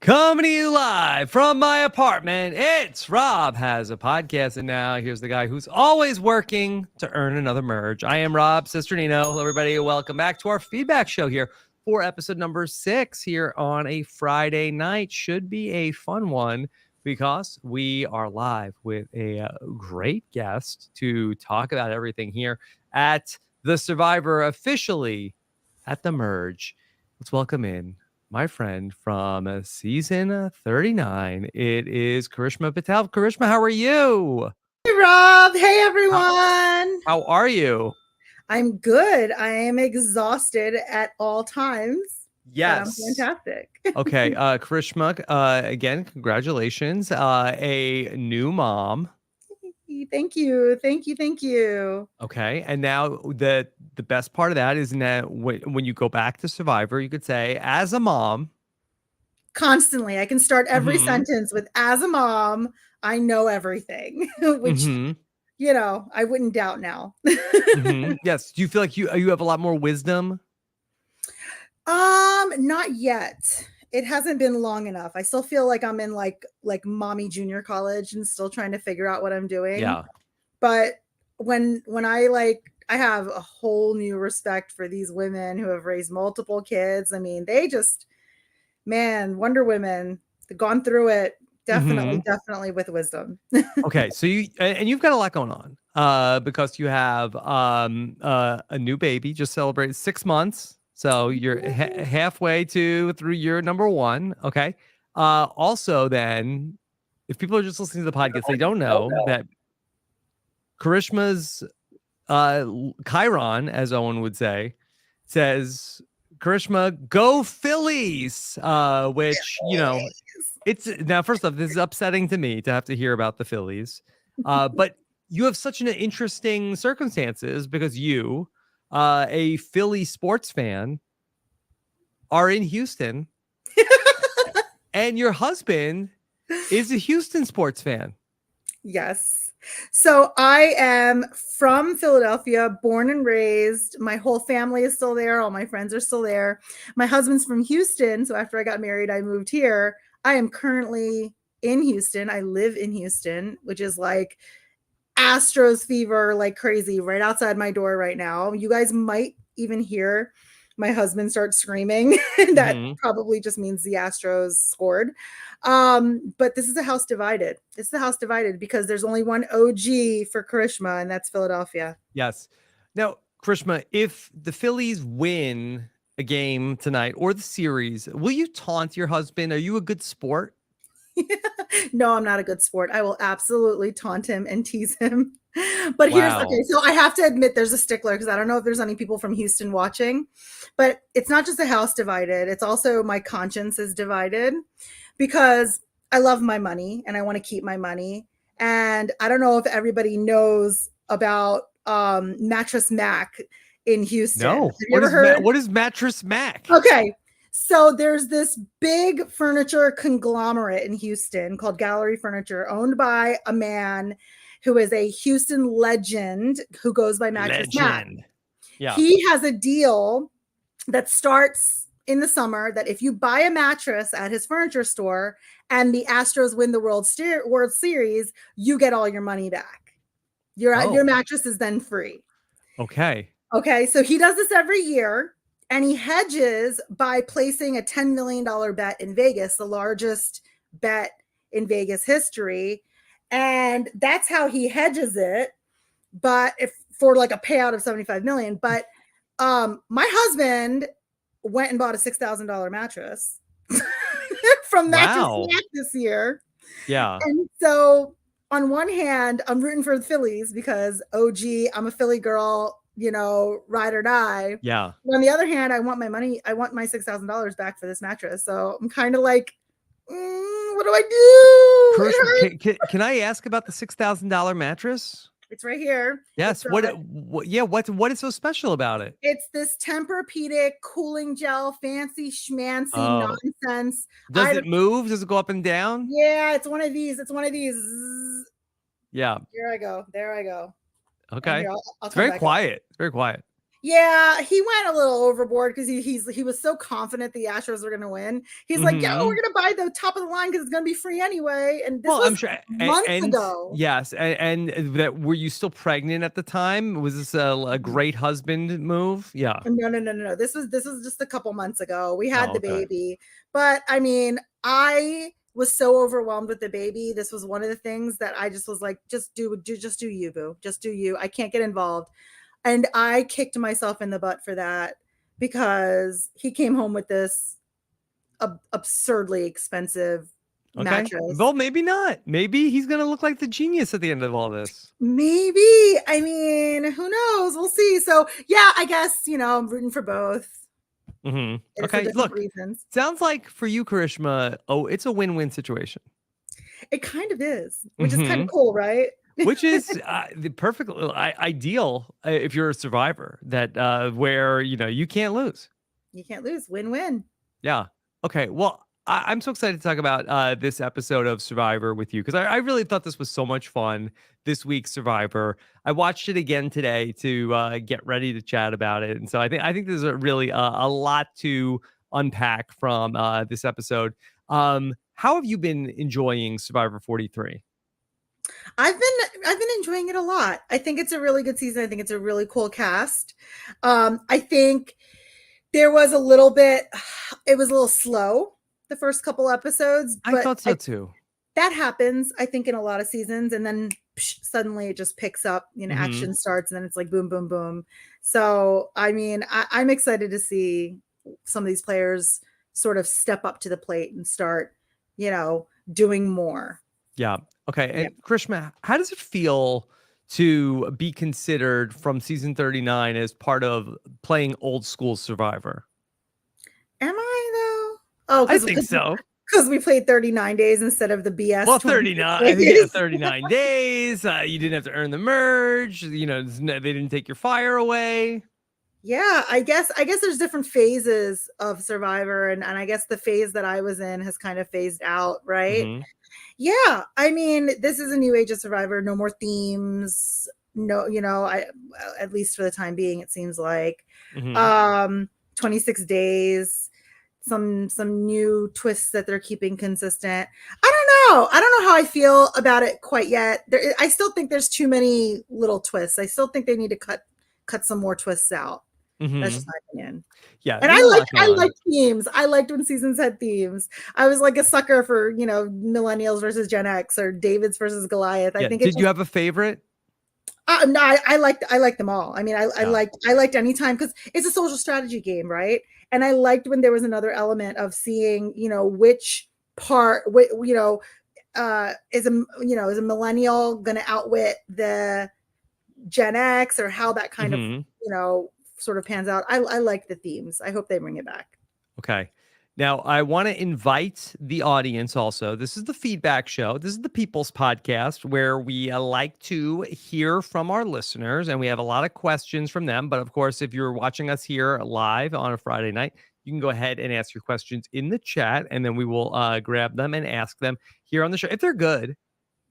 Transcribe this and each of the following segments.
Coming to you live from my apartment, it's Rob Has a Podcast, and now here's the guy who's always working to earn another merge. I am Rob Cesternino. Hello, everybody. Welcome back to our feedback show here for episode number 6 here on a Friday night. Should be a fun one because we are live with a great guest to talk about everything here at the Survivor, officially at the merge. Let's welcome in my friend from season 39. It is Karishma Patel. Karishma, how are you? Hey, Rob. Hey, everyone. How are you? I'm good. I am exhausted at all times. Yes. But I'm fantastic. Okay. Karishma, again, congratulations. A new mom. Thank you. Thank you. Thank you. Okay. And now the best part of that is that when you go back to Survivor, you could say, as a mom. Constantly. I can start every sentence with, as a mom, I know everything, which, you know, I wouldn't doubt now. Yes. Do you feel like you have a lot more wisdom? Not yet. It hasn't been long enough. I still feel like I'm in like mommy junior college and still trying to figure out what I'm doing. Yeah. But when I have a whole new respect for these women who have raised multiple kids. I mean, they just, man, Wonder Women, they've gone through it. Definitely with wisdom. Okay. So you've got a lot going on, because you have, a new baby, just celebrated 6 months. So you're halfway through year number 1. Okay. Also then, if people are just listening to the podcast, they don't know that Karishma's, Chiron, as Owen would say, says, Karishma, go Phillies, which, you know, it's now, first off, this is upsetting to me to have to hear about the Phillies. But you have such an interesting circumstances because you, a Philly sports fan, are in Houston and your husband is a Houston sports fan. Yes. So I am from Philadelphia, born and raised. My whole family is still there. All my friends are still there. My husband's from Houston. So after I got married, I moved here. I am currently in Houston. I live in Houston, which is like Astros fever, like crazy, right outside my door right now. You guys might even hear my husband start screaming. That probably just means the Astros scored. But this is a house divided. It's the house divided because there's only one OG for Karishma, and that's Philadelphia. Yes. Now, Karishma, if the Phillies win a game tonight or the series, will you taunt your husband? Are you a good sport? No, I'm not a good sport. I will absolutely taunt him and tease him. But here's, okay, so I have to admit there's a stickler because I don't know if there's any people from Houston watching, but it's not just a house divided. It's also my conscience is divided because I love my money and I want to keep my money. And I don't know if everybody knows about Mattress Mac in Houston. No. Have you ever heard? What is Mattress Mac? Okay. So there's this big furniture conglomerate in Houston called Gallery Furniture, owned by a man who is a Houston legend who goes by Mattress Mac. Yeah. He has a deal that starts in the summer that if you buy a mattress at his furniture store and the Astros win the World Series, you get all your money back. Your mattress is then free. Okay. Okay. So he does this every year. And he hedges by placing a $10 million bet in Vegas, the largest bet in Vegas history. And that's how he hedges it. But if for like a payout of $75 million. But my husband went and bought a $6,000 mattress from Mattress Mac this year. Yeah. And so on one hand, I'm rooting for the Phillies because OG, I'm a Philly girl, you know, ride or die. Yeah. On the other hand, I want my money. I want my $6,000 back for this mattress. So I'm kind of like, what do I do? Can I ask about the $6,000 mattress? It's right here. Yes. What is so special about it? It's this Tempur-Pedic cooling gel, fancy schmancy nonsense. Does it move? Does it go up and down? Yeah, it's one of these. Yeah. Here I go. There I go. Okay. It's very quiet. It's very quiet. Yeah, he went a little overboard because he was so confident the Astros were going to win. He's like, "Yeah, we're going to buy the top of the line because it's going to be free anyway." And this Well, I'm was sure, months and ago. yes, and that were you still pregnant at the time? Was this a great husband move? Yeah. No. This was just a couple months ago. We had Oh, the okay. baby, but I mean, I was so overwhelmed with the baby. This was one of the things that I just was like, just do you, boo, just do you. I can't get involved. And I kicked myself in the butt for that because he came home with this absurdly expensive Okay. mattress. Well, maybe not. Maybe he's gonna look like the genius at the end of all this. Maybe. I mean, who knows? We'll see. So, yeah, I guess, I'm rooting for both. And for Okay. different Look, reasons. sounds like for you, Karishma. Oh, it's a win-win situation. It kind of is, which is kind of cool, right? Which is the perfect ideal if you're a survivor that where you can't lose. You can't lose. Win-win. Yeah. Okay. Well, I'm so excited to talk about this episode of Survivor with you because I really thought this was so much fun. This week's Survivor. I watched it again today to get ready to chat about it, and so I think there's really a lot to unpack from this episode. How have you been enjoying Survivor 43? I've been enjoying it a lot. I think it's a really good season. I think it's a really cool cast. I think there was a little bit, it was a little slow the first couple episodes, I but thought so too. that happens, I think, in a lot of seasons, and then suddenly it just picks up, action starts, and then it's like boom, boom, boom. So, I mean, I'm excited to see some of these players sort of step up to the plate and start, doing more. Yeah. Okay. And Krishna, how does it feel to be considered from season 39 as part of playing old school Survivor? Am I though? Oh, I think so. because we played 39 days instead of the BS. Well, 39. I think 39 days. You didn't have to earn the merge. They didn't take your fire away. Yeah, I guess there's different phases of Survivor, and I guess the phase that I was in has kind of phased out, right? Yeah, I mean, this is a new age of Survivor. No more themes. No, at least for the time being, it seems like 26 days. Some new twists that they're keeping consistent. I don't know how I feel about it quite yet. I still think there's too many little twists. I still think they need to cut some more twists out. That's just my opinion. Yeah, and I like themes. I liked when seasons had themes. I was like a sucker for millennials versus Gen X or Davids versus Goliath. I think. Did you have a favorite? No, I liked them all. I mean, I liked any time because it's a social strategy game, right? And I liked when there was another element of seeing which part is a millennial going to outwit the Gen X, or how that kind of sort of pans out. I like the themes. I hope they bring it back. Okay. Now, I want to invite the audience also. This is the feedback show. This is the People's Podcast where we like to hear from our listeners, and we have a lot of questions from them. But of course, if you're watching us here live on a Friday night, you can go ahead and ask your questions in the chat, and then we will grab them and ask them here on the show. If they're good,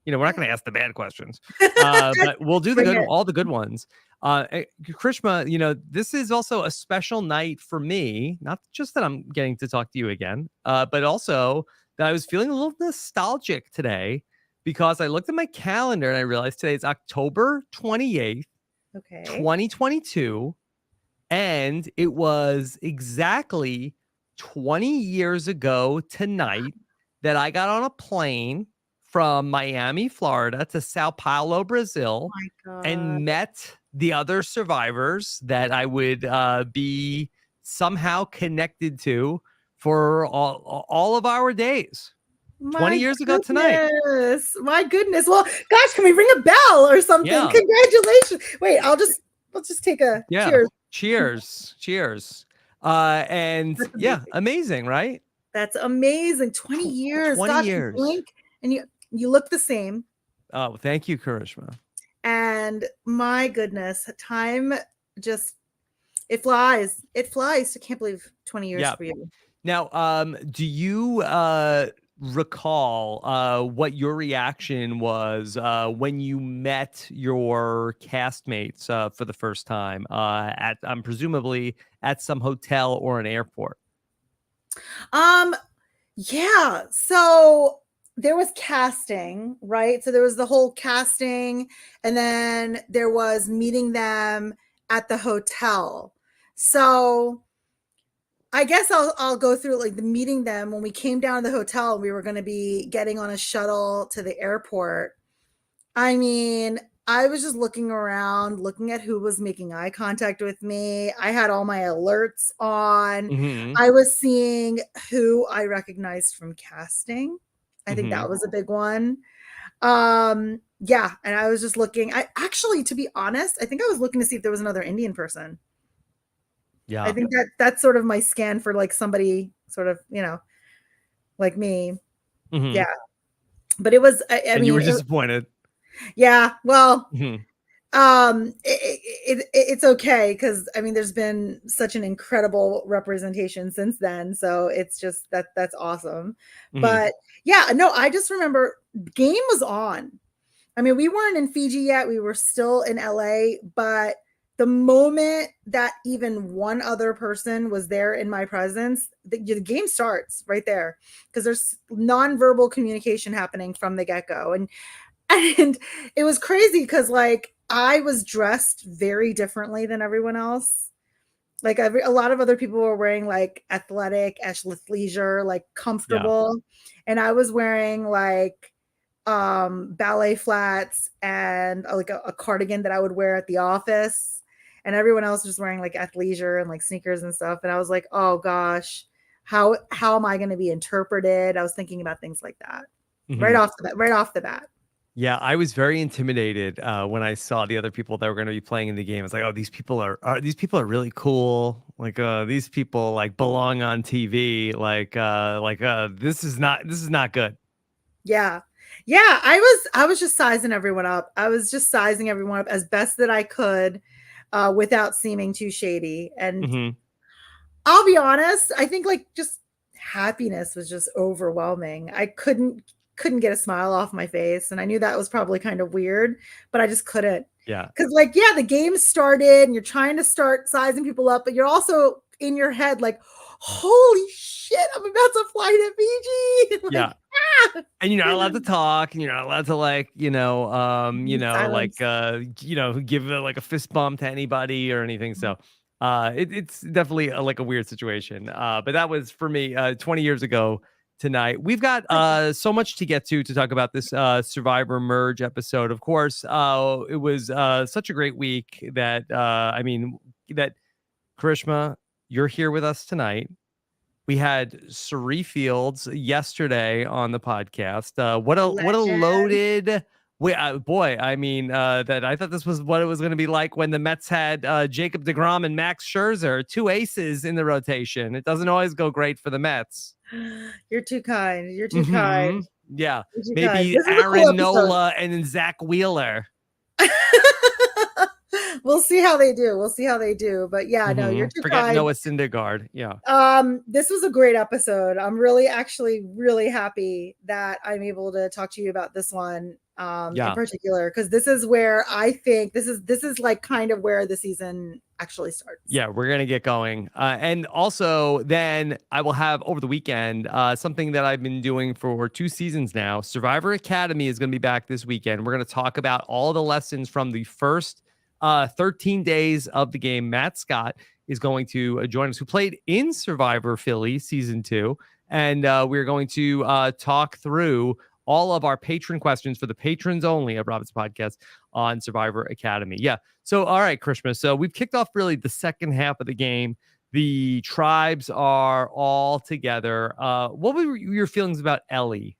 we're not going to ask the bad questions, but we'll do all the good ones. Karishma, this is also a special night for me. Not just that I'm getting to talk to you again, but also that I was feeling a little nostalgic today because I looked at my calendar and I realized today is October 28th, 2022. And it was exactly 20 years ago tonight that I got on a plane from Miami, Florida to Sao Paulo, Brazil, and met the other survivors that I would be somehow connected to for all of our days. 20 years ago tonight. My goodness. Well, gosh, can we ring a bell or something? Yeah. Congratulations. Wait, let's just take a cheers. And amazing, right? That's amazing. 20 years. 20 years. You blink and you look the same. Oh, thank you, Karishma. And my goodness, time just it flies. I can't believe 20 years for you. Now, do you recall what your reaction was when you met your castmates for the first time at presumably at some hotel or an airport. Yeah. So there was casting, right? So there was the whole casting, and then there was meeting them at the hotel. So I guess I'll go through like the meeting them when we came down to the hotel. We were going to be getting on a shuttle to the airport. I mean, I was just looking around, looking at who was making eye contact with me. I had all my alerts on. Mm-hmm. I was seeing who I recognized from casting. I think Mm-hmm. that was a big one. Yeah, and I was just looking. I actually, to be honest, I think I was looking to see if there was another Indian person. I Yeah. think that's sort of my scan for like somebody sort of, like me. Mm-hmm. Yeah. But it was, I And you mean, were disappointed. yeah, well, Mm-hmm. it's okay because I mean there's been such an incredible representation since then, so it's just that's awesome. Mm-hmm. But yeah, no, I just remember game was on. I mean, we weren't in Fiji yet, we were still in LA, but the moment that even one other person was there in my presence, the game starts right there because there's nonverbal communication happening from the get-go. And it was crazy because like I was dressed very differently than everyone else. Like a lot of other people were wearing like athletic athleisure, like Yeah. comfortable, and I was wearing like ballet flats and like a cardigan that I would wear at the office, and everyone else was wearing like athleisure and like sneakers and stuff, and I was like, oh gosh, how am I going to be interpreted? I was thinking about things like that Mm-hmm. right off the bat. Yeah, I was very intimidated when I saw the other people that were going to be playing in the game. It's like, oh, these people are really cool. Like, these people like belong on TV. This is not good. Yeah. Yeah, I was just sizing everyone up. I was just sizing everyone up as best that I could without seeming too shady. And Mm-hmm. I'll be honest, I think like just happiness was just overwhelming. I couldn't get a smile off my face, and I knew that was probably kind of weird, but I just couldn't. Yeah. Cuz like yeah, the game started and you're trying to start sizing people up, but you're also in your head like, "Holy shit, I'm about to fly to Fiji." Like, Yeah. And you're not allowed to talk, and you're not allowed to like, silence. give like a fist bump to anybody or anything. So, it's definitely like a weird situation. But that was for me 20 years ago tonight. We've got so much to get to talk about this Survivor Merge episode. Of course, it was such a great week that that Karishma, you're here with us tonight. We had Sari Fields yesterday on the podcast. What a Legend. loaded boy. I mean, that I thought this was what it was going to be like when the Mets had Jacob deGrom and Max Scherzer, two aces in the rotation. It doesn't always go great for the Mets. You're too kind. You're too Mm-hmm. kind. Yeah, You're too kind. maybe This is a cool Aaron episode. Nola and then Zach Wheeler. We'll see how they do. We'll see how they do. But yeah, no, you're too Forget kind. Noah Syndergaard. Yeah. This was a great episode. I'm really actually really happy that I'm able to talk to you about this one in particular, because this is where I think this is like kind of where the season actually starts. Yeah, we're gonna get going, and also then I will have over the weekend something that I've been doing for 2 seasons now. Survivor Academy is gonna be back this weekend. We're gonna talk about all the lessons from the first 13 days of the game. Matt Scott is going to join us, who played in Survivor Philly season 2, and we're going to talk through all of our patron questions for the patrons only of Robert's podcast on Survivor Academy. Yeah. So, all right, Krishma. So we've kicked off really the second half of the game. The tribes are all together. What were your feelings about Ellie?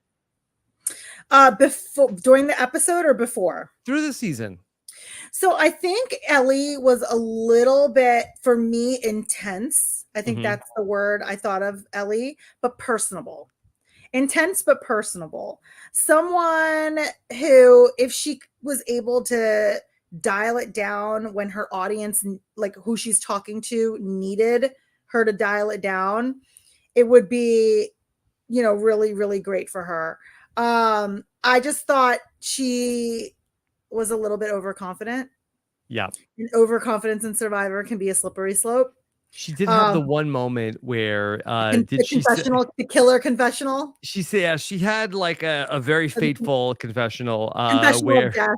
Before, during the episode, or before? Through the season. So I think Ellie was a little bit, for me, intense. I think that's the word I thought of Ellie, but personable. Intense but personable. Someone who, if she was able to dial it down when her audience, like who she's talking to, needed her to dial it down, it would be, really, really great for her. I just thought she was a little bit overconfident. Yeah. And overconfidence in Survivor can be a slippery slope. She did have the Um, one moment where the confessional, the killer confessional, she said, yeah, she had like a very the fateful confessional confessional of where death.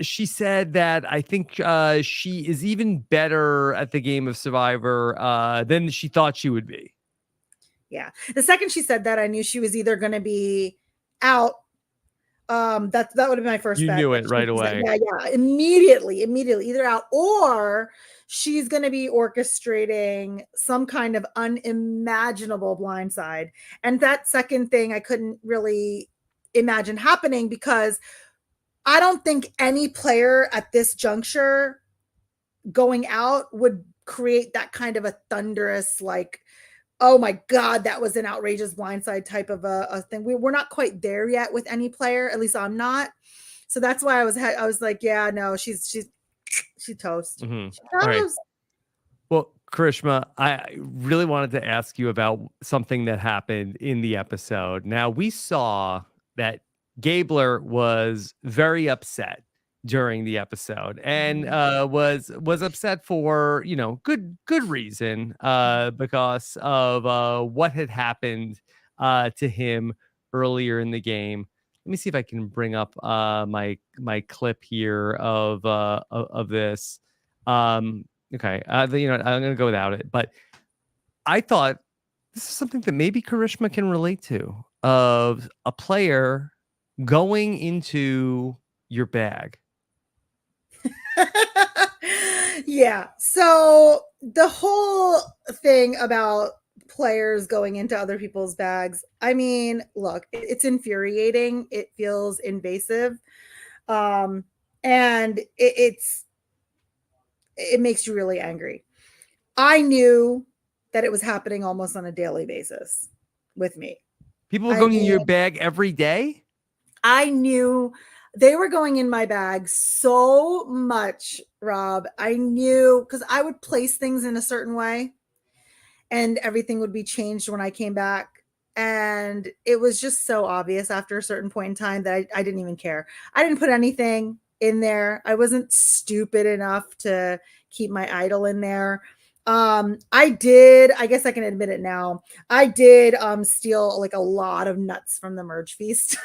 she said that I think she is even better at the game of Survivor than she thought she would be. Yeah. The second she said that, I knew she was either going to be out. That would have been my first You bet. knew it right away. Yeah, immediately, either out, or she's going to be orchestrating some kind of unimaginable blindside. And that second thing I couldn't really imagine happening, because I don't think any player at this juncture going out would create that kind of a thunderous, like, oh my God, that was an outrageous blindside type of a thing. We're not quite there yet with any player. At least I'm not. So that's why I was like, yeah, no, she's toast. Mm-hmm. She's All right. toast. Well, Karishma, I really wanted to ask you about something that happened in the episode. Now, we saw that Gabler was very upset during the episode and was upset for, good reason, because of what had happened to him earlier in the game. Let me see if I can bring up my clip here of this. Okay, I'm going to go without it, but I thought this is something that maybe Karishma can relate to, of a player going into your bag. Yeah. So the whole thing about players going into other people's bags, I mean, look, it's infuriating. It feels invasive. And it makes you really angry. I knew that it was happening almost on a daily basis with me. People were going in your bag every day? I knew they were going in my bag so much, Rob. I knew, because I would place things in a certain way and everything would be changed when I came back. And it was just so obvious after a certain point in time that I didn't even care. I didn't put anything in there. I wasn't stupid enough to keep my idol in there. I guess I can admit it now. I did steal like a lot of nuts from the merge feast.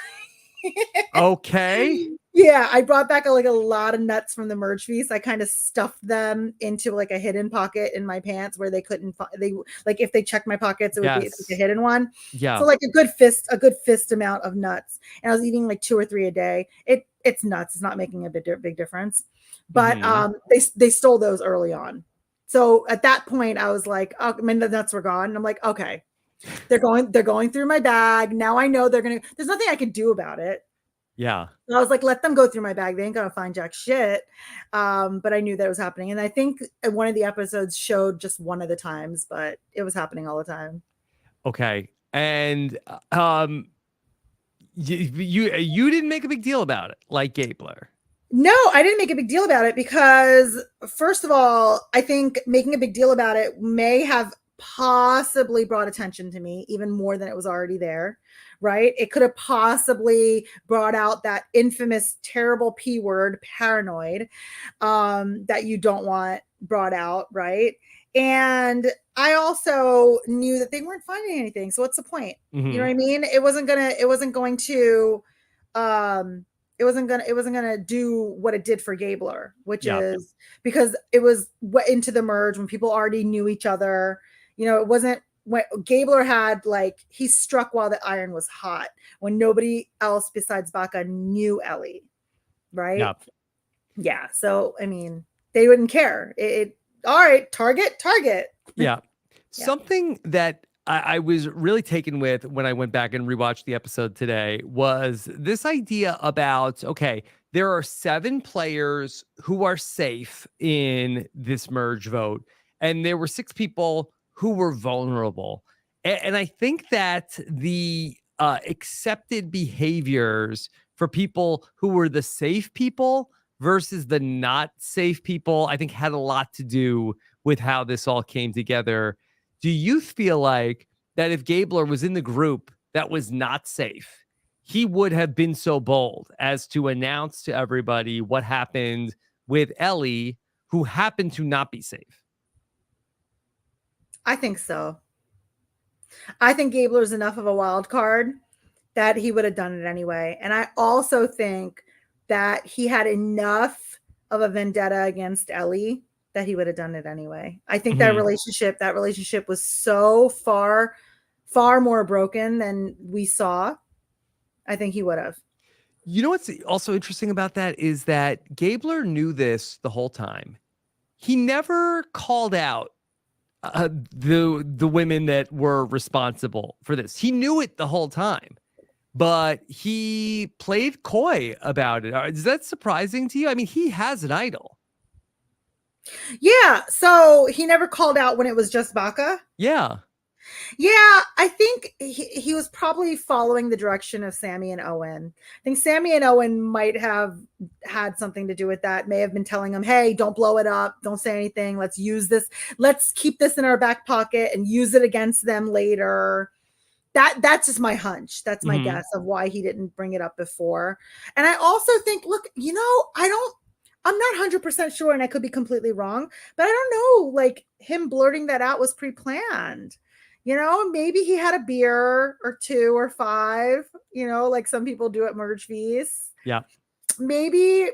Okay. Yeah, I brought back like a lot of nuts from the merge feast. I kind of stuffed them into like a hidden pocket in my pants where they couldn't they like, if they checked my pockets, it would be like a hidden one. Yeah. So like a good fist amount of nuts. And I was eating like 2 or 3 a day. It's nuts. It's not making a big difference. But they stole those early on. So at that point I was like, oh, I mean, the nuts were gone. And I'm like, okay. They're going through my bag. Now I know there's nothing I can do about it. Yeah. So I was like, let them go through my bag. They ain't gonna find jack shit. But I knew that it was happening. And I think one of the episodes showed just one of the times, but it was happening all the time. Okay. And you didn't make a big deal about it, like Gabler. No, I didn't make a big deal about it because, first of all, I think making a big deal about it may have possibly brought attention to me even more than it was already there, right? It could have possibly brought out that infamous, terrible P word, paranoid, that you don't want brought out, right? And I also knew that they weren't finding anything. So what's the point? You know what I mean? It wasn't going to do what it did for Gabler, which is because it was into the merge when people already knew each other. It wasn't when Gabler had, like, he struck while the iron was hot when nobody else besides Baca knew Ellie, right? Yep. Yeah. So, I mean, they wouldn't care. All right, target. Yeah. Something that I was really taken with when I went back and rewatched the episode today was this idea about, okay, there are 7 players who are safe in this merge vote, and there were 6 people who were vulnerable. And I think that the accepted behaviors for people who were the safe people versus the not safe people, I think had a lot to do with how this all came together. Do you feel like that if Gabler was in the group that was not safe, he would have been so bold as to announce to everybody what happened with Ellie, who happened to not be safe. I think so. I think Gabler's enough of a wild card that he would have done it anyway. And I also think that he had enough of a vendetta against Ellie that he would have done it anyway. I think that relationship was so far more broken than we saw. I think he would have. You know what's also interesting about that is that Gabler knew this the whole time. He never called out the women that were responsible for this. He knew it the whole time, but he played coy about it. Is that surprising to you? I mean, he has an idol. Yeah. So he never called out when it was just Baca. Yeah. Yeah, I think he was probably following the direction of Sammy and Owen. I think Sammy and Owen might have had something to do with that, may have been telling him, hey, don't blow it up. Don't say anything. Let's use this. Let's keep this in our back pocket and use it against them later. That's just my hunch. That's my guess of why he didn't bring it up before. And I also think, look, I'm not 100% sure, and I could be completely wrong, but I don't know, like him blurting that out was pre-planned. Maybe he had a beer or 2 or 5, like some people do at merge feasts. Yeah. Maybe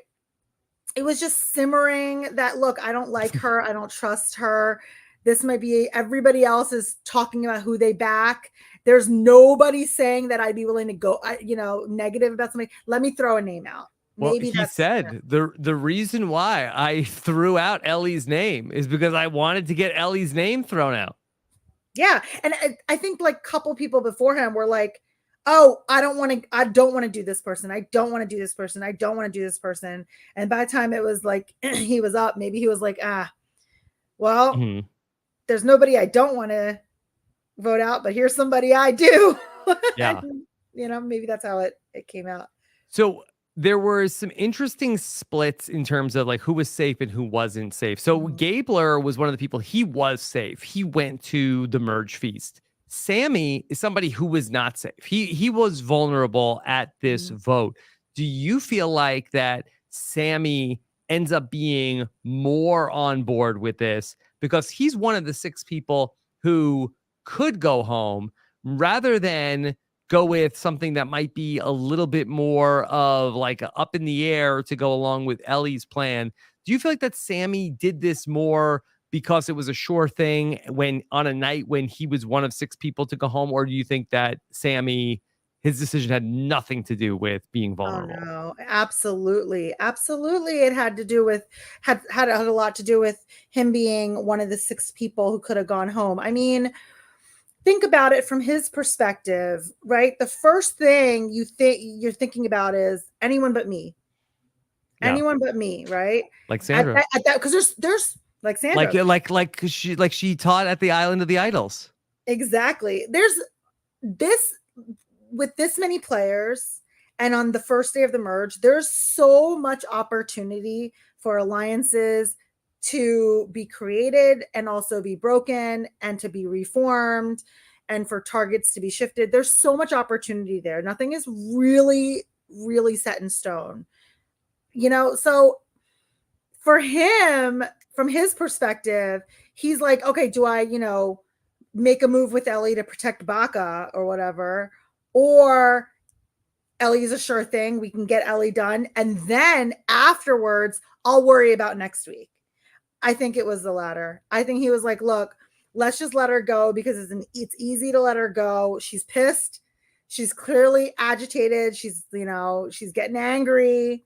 it was just simmering that, look, I don't like her. I don't trust her. This might be, everybody else is talking about who they back. There's nobody saying that I'd be willing to go, negative about somebody. Let me throw a name out. Maybe he said the reason why I threw out Ellie's name is because I wanted to get Ellie's name thrown out. Yeah. And I think like a couple people before him were like, oh, I don't want to do this person. I don't want to do this person. I don't want to do this person. And by the time it was like, he was up, maybe he was like, well, there's nobody I don't want to vote out, but here's somebody I do. Yeah. And, maybe that's how it came out. So there were some interesting splits in terms of like who was safe and who wasn't safe. So Gabler was one of the people, he was safe. He went to the merge feast. Sammy is somebody who was not safe. He was vulnerable at this vote. Do you feel like that Sammy ends up being more on board with this because he's one of the 6 people who could go home rather than go with something that might be a little bit more of like up in the air to go along with Ellie's plan? Do you feel like that Sammy did this more because it was a sure thing when on a night when he was one of 6 people to go home? Or do you think that Sammy, his decision had nothing to do with being vulnerable? Oh, no, absolutely. Absolutely. It had to do with, had a lot to do with him being one of the 6 people who could have gone home. I mean, think about it from his perspective, right? The first thing you're thinking about is anyone but me. Yeah. Anyone but me, right? Like Sandra. At that, because there's like Sandra. Like she taught at the Island of the Idols. Exactly. There's this with this many players, and on the first day of the merge, there's so much opportunity for alliances to be created and also be broken and to be reformed and for targets to be shifted. There's so much opportunity there. Nothing is really, really set in stone, so for him, from his perspective, he's like, okay, do I, make a move with Ellie to protect Baca or whatever, or Ellie's a sure thing. We can get Ellie done. And then afterwards, I'll worry about next week. I think it was the latter. I think he was like, look, let's just let her go because it's easy to let her go. She's pissed. She's clearly agitated. She's getting angry.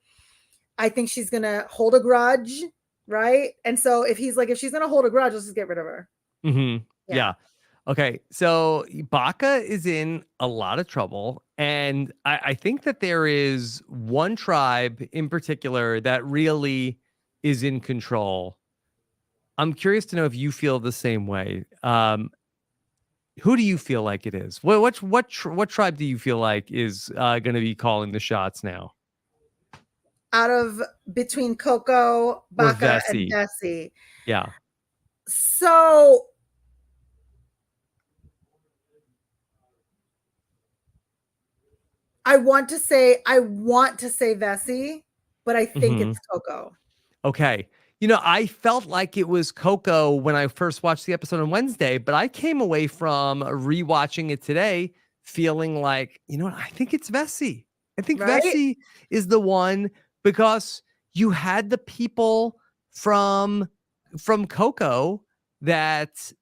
I think she's going to hold a grudge. Right. And so if she's going to hold a grudge, let's just get rid of her. Yeah. Okay. So Baca is in a lot of trouble. And I think that there is one tribe in particular that really is in control. I'm curious to know if you feel the same way. Who do you feel like it is? What tribe do you feel like is going to be calling the shots now? Out of between Coco, Baca, and Bessie. Yeah. So I want to say Vessi, but I think Mhm. it's Coco. Okay. I felt like it was Coco when I first watched the episode on Wednesday, but I came away from rewatching it today feeling like, what? I think it's Vessi. I think Right? Vessi is the one because you had the people from Coco that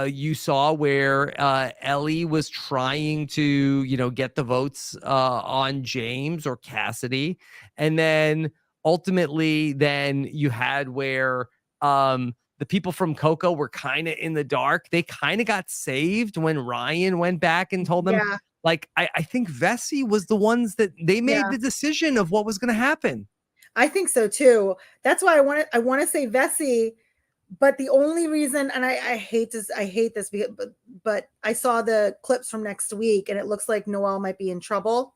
you saw where Ellie was trying to, get the votes on James or Cassidy. And then ultimately then you had where the people from Coco were kind of in the dark. They kind of got saved when Ryan went back and told them. Yeah. Like, I think Vessi was the ones that they made Yeah. the decision of what was going to happen. I think so too. That's why I want to say Vessi, but the only reason, and I hate this, but I saw the clips from next week and it looks like Noelle might be in trouble.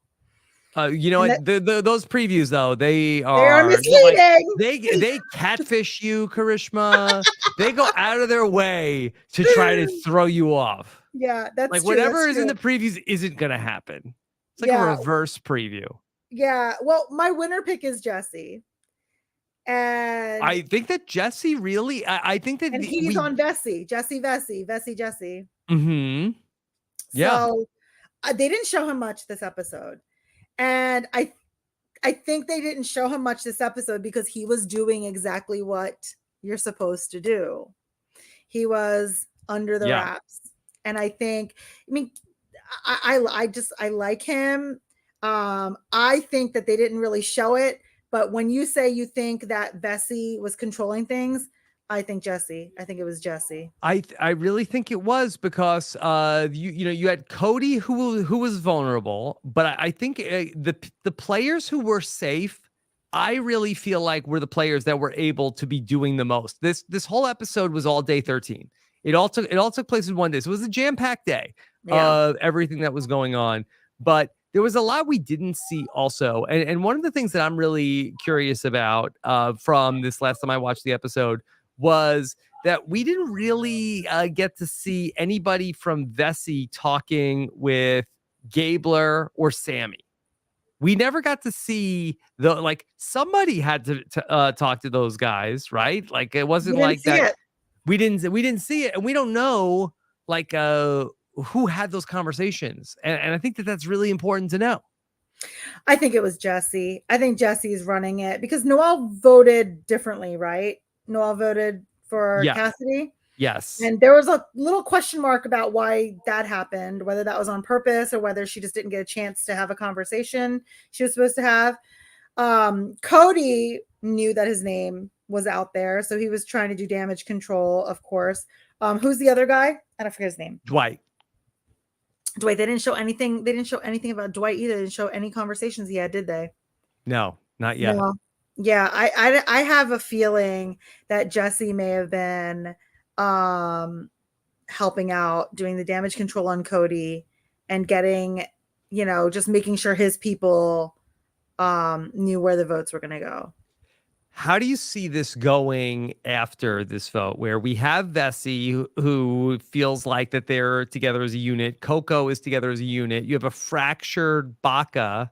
You know And what? Those previews though, they are are like misleading. they catfish you, Karishma. They go out of their way to try to throw you off. Yeah, that's Like true. whatever That's is in true. the previews isn't gonna happen. It's like a Yeah. reverse preview. Yeah. Well, my winner pick is Jesse. And I think that Jesse really. I think that he's on Vessi. Vessi. Mm-hmm. Yeah. So they didn't show him much this episode. And I think they didn't show him much this episode because he was doing exactly what you're supposed to do. He was under the wraps. And I mean, I like him. I think that they didn't really show it, but when you say you think that Vessi was controlling things, I think it was Jesse. I really think it was because you had Cody who was vulnerable, but I think the players who were safe, I really feel like were the players that were able to be doing the most. This whole episode was all day 13. It all took place in one day. So it was a jam-packed day of everything that was going on, but there was a lot we didn't see also. And one of the things that I'm really curious about from this last time I watched the episode was that we didn't really get to see anybody from Vessi talking with Gabler or Sammy. We never got to see somebody had to talk to those guys, right? Like it wasn't like that. We didn't see it, and we don't know who had those conversations, and I think that that's really important to know. I think it was Jesse. I think Jesse's running it because Noelle voted differently, right? Noelle voted for Cassidy. Yes. And there was a little question mark about why that happened, whether that was on purpose or whether she just didn't get a chance to have a conversation she was supposed to have. Cody knew that his name was out there, so he was trying to do damage control, of course. Who's the other guy? I don't forget his name. Dwight. They didn't show anything. They didn't show anything about Dwight either. They didn't show any conversations he had, did they? No, not yet. No. Yeah, I have a feeling that Jesse may have been helping out, doing the damage control on Cody and getting, just making sure his people knew where the votes were going to go. How do you see this going after this vote, where we have Vessi who feels like that they're together as a unit, Coco is together as a unit, you have a fractured Baca.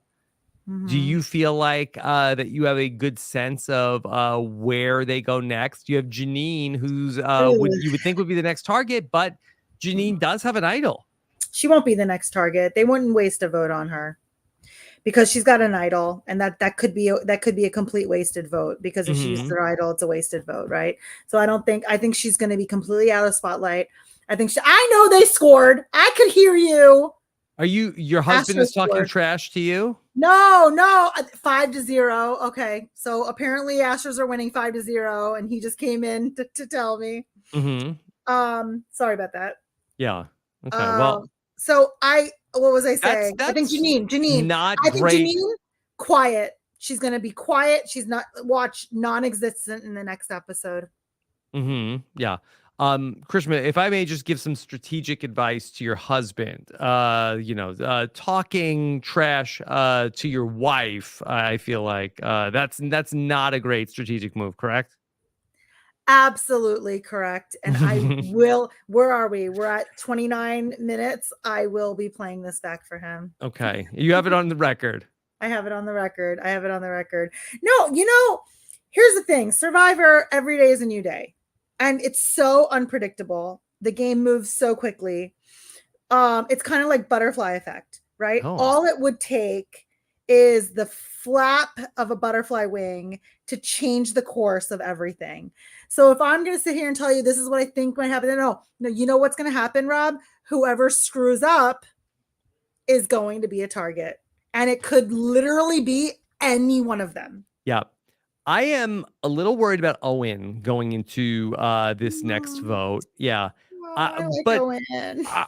Mm-hmm. Do you feel like that you have a good sense of where they go next? You have Janine, who's you would think would be the next target, but Janine does have an idol. She won't be the next target. They wouldn't waste a vote on her because she's got an idol, and that could be a complete wasted vote because if she uses her idol, it's a wasted vote, right? So I think she's going to be completely out of spotlight. I know they scored. I could hear you. Are your husband is talking trash to you? No, 5-0. Okay. So apparently Astros are winning 5-0 and he just came in to tell me. Mm-hmm. Sorry about that. Yeah. Okay. Well, so what was I saying? I think Janine. Not I think great. Janine, quiet. She's going to be quiet. She's non-existent in the next episode. Mm-hmm. Yeah. Karishma, if I may just give some strategic advice to your husband, talking trash to your wife, I feel like that's not a great strategic move, correct? absolutely correct. And I will, where are we? We're at 29 minutes. I will be playing this back for him. Okay. You have it on the record. I have it on the record. No, here's the thing. Survivor, every day is a new day. And it's so unpredictable. The game moves so quickly. It's kind of like butterfly effect, right? Oh. All it would take is the flap of a butterfly wing to change the course of everything. So if I'm going to sit here and tell you this is what I think might happen, no, you know what's going to happen, Rob? Whoever screws up is going to be a target. And it could literally be any one of them. Yeah. I am a little worried about Owen going into this next vote. Yeah. But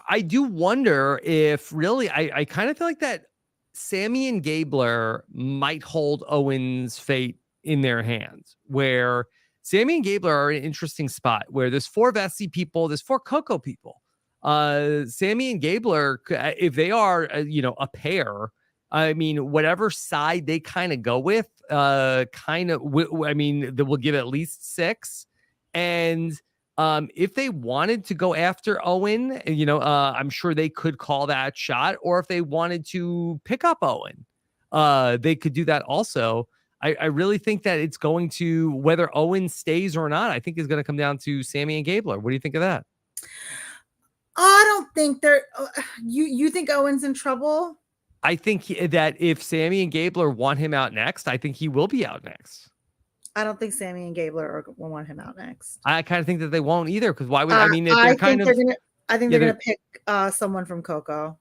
I do wonder if really, I kind of feel like that Sammy and Gabler might hold Owen's fate in their hands, where Sammy and Gabler are in an interesting spot where there's 4 Vessi people, there's 4 Coco people. Sammy and Gabler, if they are, a pair, I mean, whatever side they kind of go with, they will give at least 6. And if they wanted to go after Owen, I'm sure they could call that shot. Or if they wanted to pick up Owen, they could do that also. I really think that it's going to, whether Owen stays or not, I think is going to come down to Sammy and Gabler. What do you think of that? I don't think they're, you think Owen's in trouble? I think that if Sammy and Gabler want him out next, I think he will be out next. I don't think Sammy and Gabler will want him out next. I kind of think that they won't either, because why would I think they're gonna pick someone from Coco.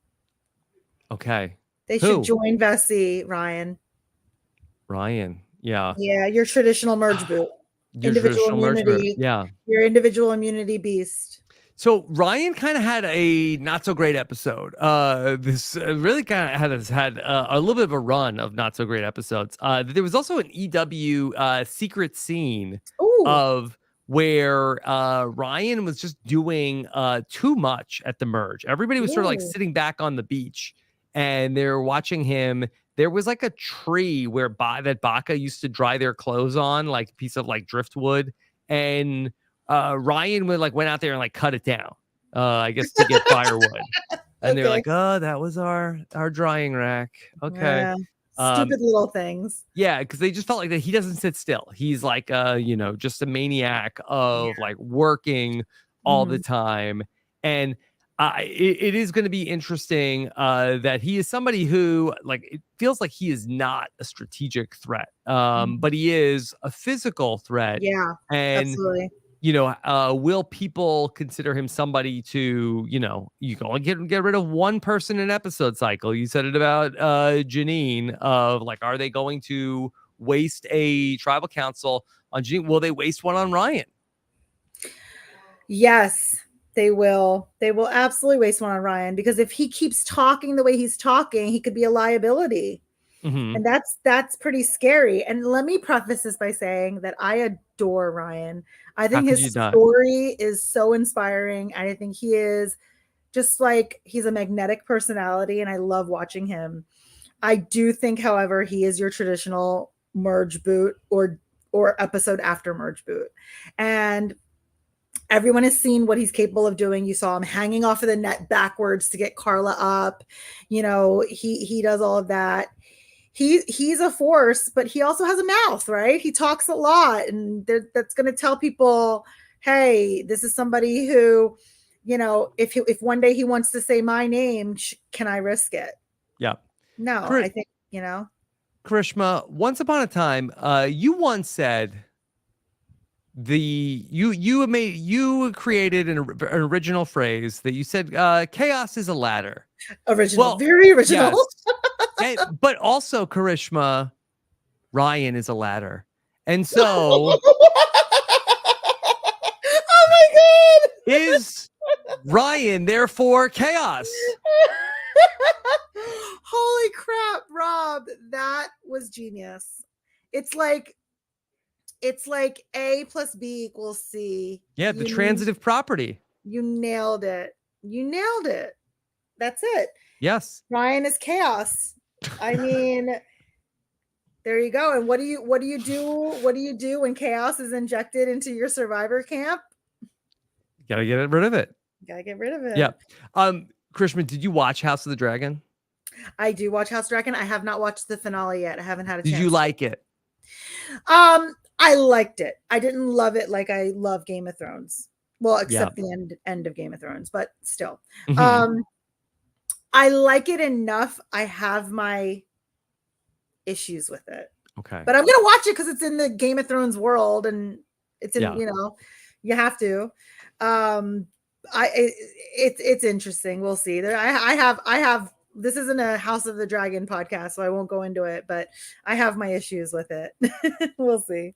Okay. They should join Vessi, Ryan. Yeah. Yeah, your traditional merge boot. Individual immunity. Yeah. Your individual immunity beast. So Ryan kind of had a not so great episode. This really kind of had a little bit of a run of not so great episodes. There was also an EW secret scene of where Ryan was just doing too much at the merge. Everybody was sort of like sitting back on the beach and they were watching him. There was like a tree where that Baca used to dry their clothes on, like a piece of like driftwood, and Ryan went out there and like cut it down, I guess to get firewood. And they're like, oh, that was our drying rack. Okay. Yeah. Stupid little things. Yeah, because they just felt like that he doesn't sit still. He's like just a maniac of like working all the time. And it is going to be interesting that he is somebody who, like, it feels like he is not a strategic threat, but he is a physical threat. Yeah, and absolutely. Will people consider him somebody to, you can only get rid of one person in an episode cycle. You said it about Janine, of like, are they going to waste a tribal council on Janine? Will they waste one on Ryan? Yes, they will. They will absolutely waste one on Ryan, because if he keeps talking the way he's talking, he could be a liability. And that's pretty scary. And let me preface this by saying that I adore Ryan. I think his story is so inspiring. And I think he is just like, he's a magnetic personality, and I love watching him. I do think, however, he is your traditional merge boot or episode after merge boot. And everyone has seen what he's capable of doing. You saw him hanging off of the net backwards to get Carla up. He does all of that. He's a force, but he also has a mouth, right? He talks a lot, and that's going to tell people, hey, this is somebody who, if one day he wants to say my name, can I risk it? Yeah. No, I think, Karishma, once upon a time, you once said you created an original phrase that you said, chaos is a ladder. Original, very original. Yes. But also, Karishma, Ryan is a ladder. And so oh my God. Is Ryan therefore chaos? Holy crap, Rob, that was genius. It's like A plus B equals C. Yeah, the transitive property. You nailed it. That's it. Yes. Ryan is chaos. I mean, There you go. And what do you do when chaos is injected into your survivor camp? You gotta get rid of it. You gotta get rid of it. Yeah. Krishma, did you watch House of the Dragon? I do watch House of Dragon. I have not watched the finale yet. I haven't had a chance. Did you like it? I liked it. I didn't love it like I love Game of Thrones. Well, except the end of Game of Thrones, but still. I like it enough. I have my issues with it. Okay. But I'm gonna watch it because it's in the Game of Thrones world and it's in, you have to. It's interesting. We'll see. I have this isn't a House of the Dragon podcast, so I won't go into it, but I have my issues with it. We'll see.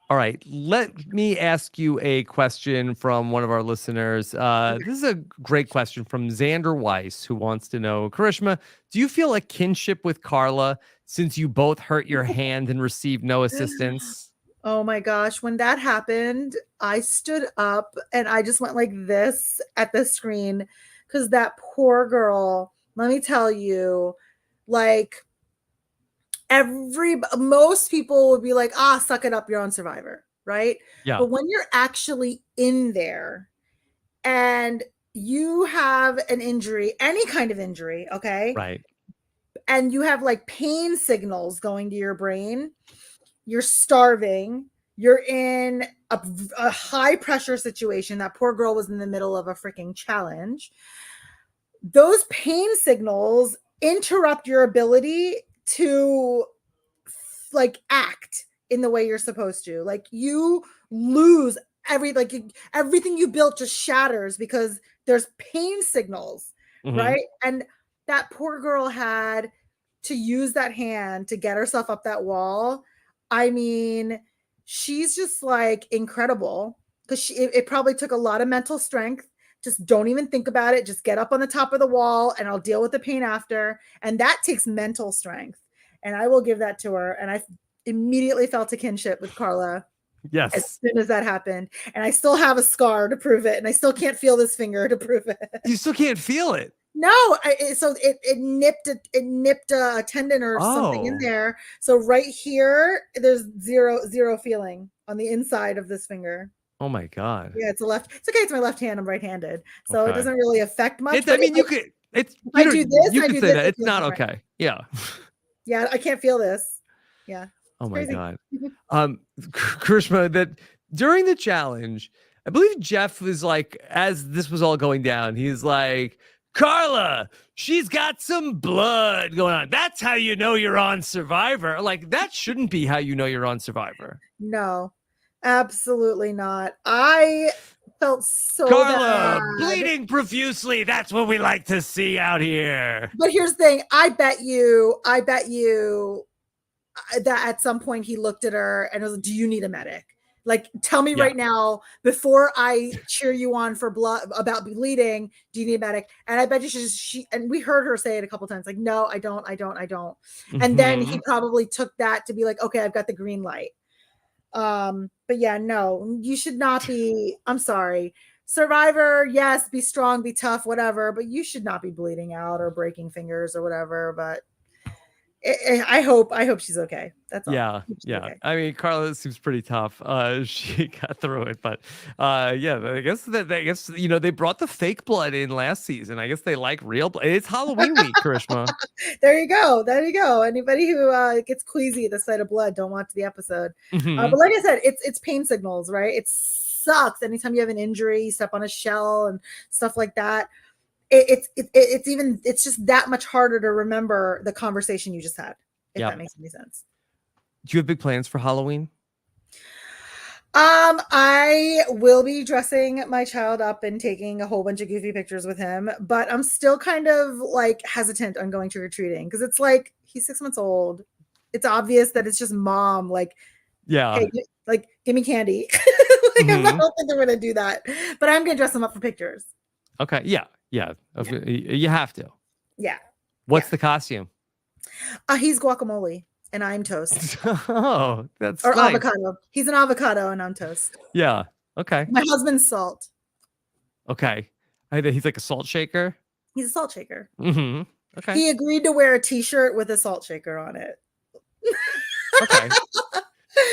All right. Let me ask you a question from one of our listeners. This is a great question from Xander Weiss, who wants to know, Karishma, do you feel a kinship with Carla since you both hurt your hand and received no assistance? Oh my gosh. When that happened, I stood up and I just went like this at the screen because that poor girl, let me tell you, like most people would be like, suck it up, you're on Survivor, right? Yeah. But when you're actually in there and you have an injury, any kind of injury, okay? Right. And you have like pain signals going to your brain, you're starving, you're in a high pressure situation. That poor girl was in the middle of a freaking challenge. Those pain signals interrupt your ability to like act in the way you're supposed to. Like you lose everything you built just shatters because there's pain signals, right? And that poor girl had to use that hand to get herself up that wall. I mean, she's just like incredible because it probably took a lot of mental strength. Just don't even think about it. Just get up on the top of the wall and I'll deal with the pain after. And that takes mental strength. And I will give that to her. And I immediately felt a kinship with Carla. Yes. As soon as that happened. And I still have a scar to prove it. And I still can't feel this finger to prove it. You still can't feel it? No. So it nipped a tendon or something in there. So right here, there's zero feeling on the inside of this finger. Oh my God. Yeah, it's okay. It's my left hand. I'm right-handed. So it doesn't really affect much. I mean, you could say that. It's not okay. Yeah. Yeah, I can't feel this. Yeah. Oh my God. Karishma, that during the challenge, I believe Jeff was like, as this was all going down, he's like, Carla, she's got some blood going on. That's how you know you're on Survivor. Like, that shouldn't be how you know you're on Survivor. No, absolutely not. I felt so Carla, bad. bleeding profusely. That's what we like to see out here. But here's the thing. I bet you that at some point he looked at her and was like, do you need a medic? Like, tell me right now, before I cheer you on for blood about bleeding, do you need a medic? And I bet you and we heard her say it a couple times, like, no, I don't. And then he probably took that to be like, okay, I've got the green light. But yeah, no, you should not be. I'm sorry. Survivor, yes, be strong, be tough, whatever, but you should not be bleeding out or breaking fingers or whatever. But I hope she's okay. That's all. Yeah. Okay. I mean, Carla seems pretty tough. She got through it, but I guess they brought the fake blood in last season. I guess they like real blood. It's Halloween week, Karishma. There you go. Anybody who gets queasy at the sight of blood, don't watch the episode. But like I said, it's pain signals, right? It sucks anytime you have an injury, you step on a shell and stuff like that. It's just that much harder to remember the conversation you just had, if that makes any sense. Do you have big plans for Halloween? I will be dressing my child up and taking a whole bunch of goofy pictures with him, but I'm still kind of like hesitant on going trick-or-treating because it's like he's 6 months old. It's obvious that it's just mom, like, hey, like, give me candy. I don't think they're gonna do that, but I'm gonna dress them up for pictures. Okay. Yeah. You have to. Yeah. What's the costume? He's guacamole and I'm toast. Oh, that's or nice. Avocado. He's an avocado and I'm toast. Yeah. Okay. My husband's salt. Okay. He's like a salt shaker. He's a salt shaker. Okay. He agreed to wear a t-shirt with a salt shaker on it. Okay.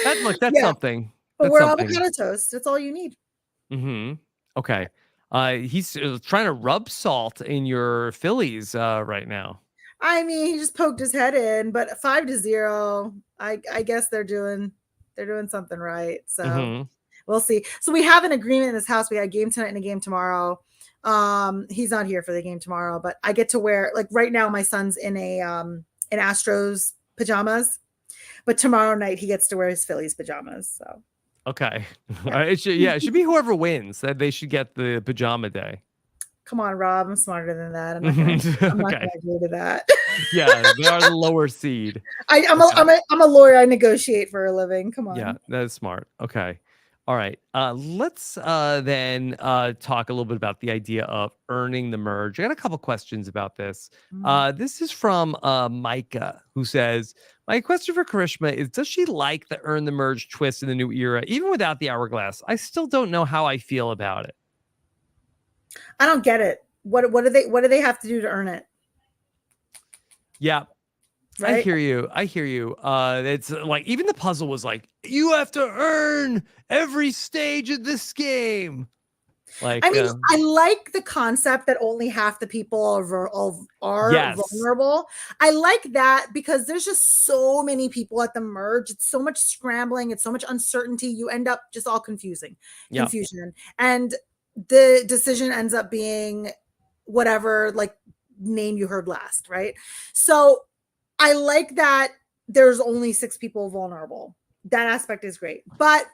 That's Yeah, something. but That's we're something. avocado toast. That's all you need. Mm-hmm. Okay. He's trying to rub salt in your Phillies right now. I mean, he just poked his head in, but 5-0. I guess they're doing something right. So Mm-hmm. we'll see. So we have an agreement in this house. We got a game tonight and a game tomorrow. He's not here for the game tomorrow, but I get to wear, like, right now my son's in a in Astros pajamas, but tomorrow night he gets to wear his Phillies pajamas. So Okay. yeah. It should be whoever wins that they should get the pajama day. Come on, Rob. I'm smarter than that. I'm not Okay. gonna agree to that. Yeah, they are the lower seed. Okay. I'm a lawyer. I negotiate for a living. Come Yeah, on. that is smart. Okay. All right. Let's then talk a little bit about the idea of earning the merge. I got a couple questions about this. Mm. This is from Micah, who says, my question for Karishma is, does she like the earn the merge twist in the new era? Even without the hourglass, I still don't know how I feel about it. I don't get it. What do they have to do to earn it? Yeah. Right? I hear you. It's like even the puzzle was like, you have to earn every stage of this game. Like, I mean, I like the concept that only half the people are yes. vulnerable. I like that because there's just so many people at the merge. It's so much scrambling. It's so much uncertainty. You end up just all confusion. And the decision ends up being whatever, like, name you heard last, right? So I like that there's only 6 people vulnerable. That aspect is great. But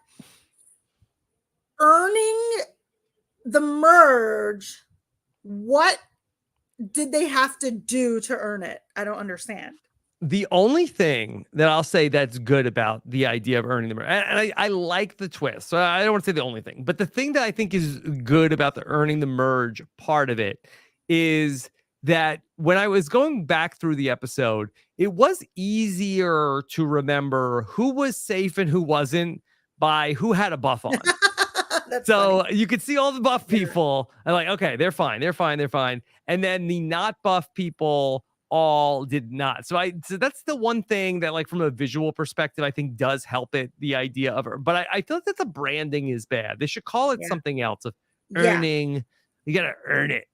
earning the merge, what did they have to do to earn it? I don't understand. The only thing that I'll say that's good about the idea of earning the merge, and I like the twist, so I don't want to say the only thing, but the thing that I think is good about the earning the merge part of it is that when I was going back through the episode, it was easier to remember who was safe and who wasn't by who had a buff on. So funny. you could see all the buff people and like, okay, they're fine. And then the not buff people all did not. So that's the one thing that, like, from a visual perspective, I think does help it, the idea of it. But I feel that the branding is bad. They should call it something else of earning. You got to earn it.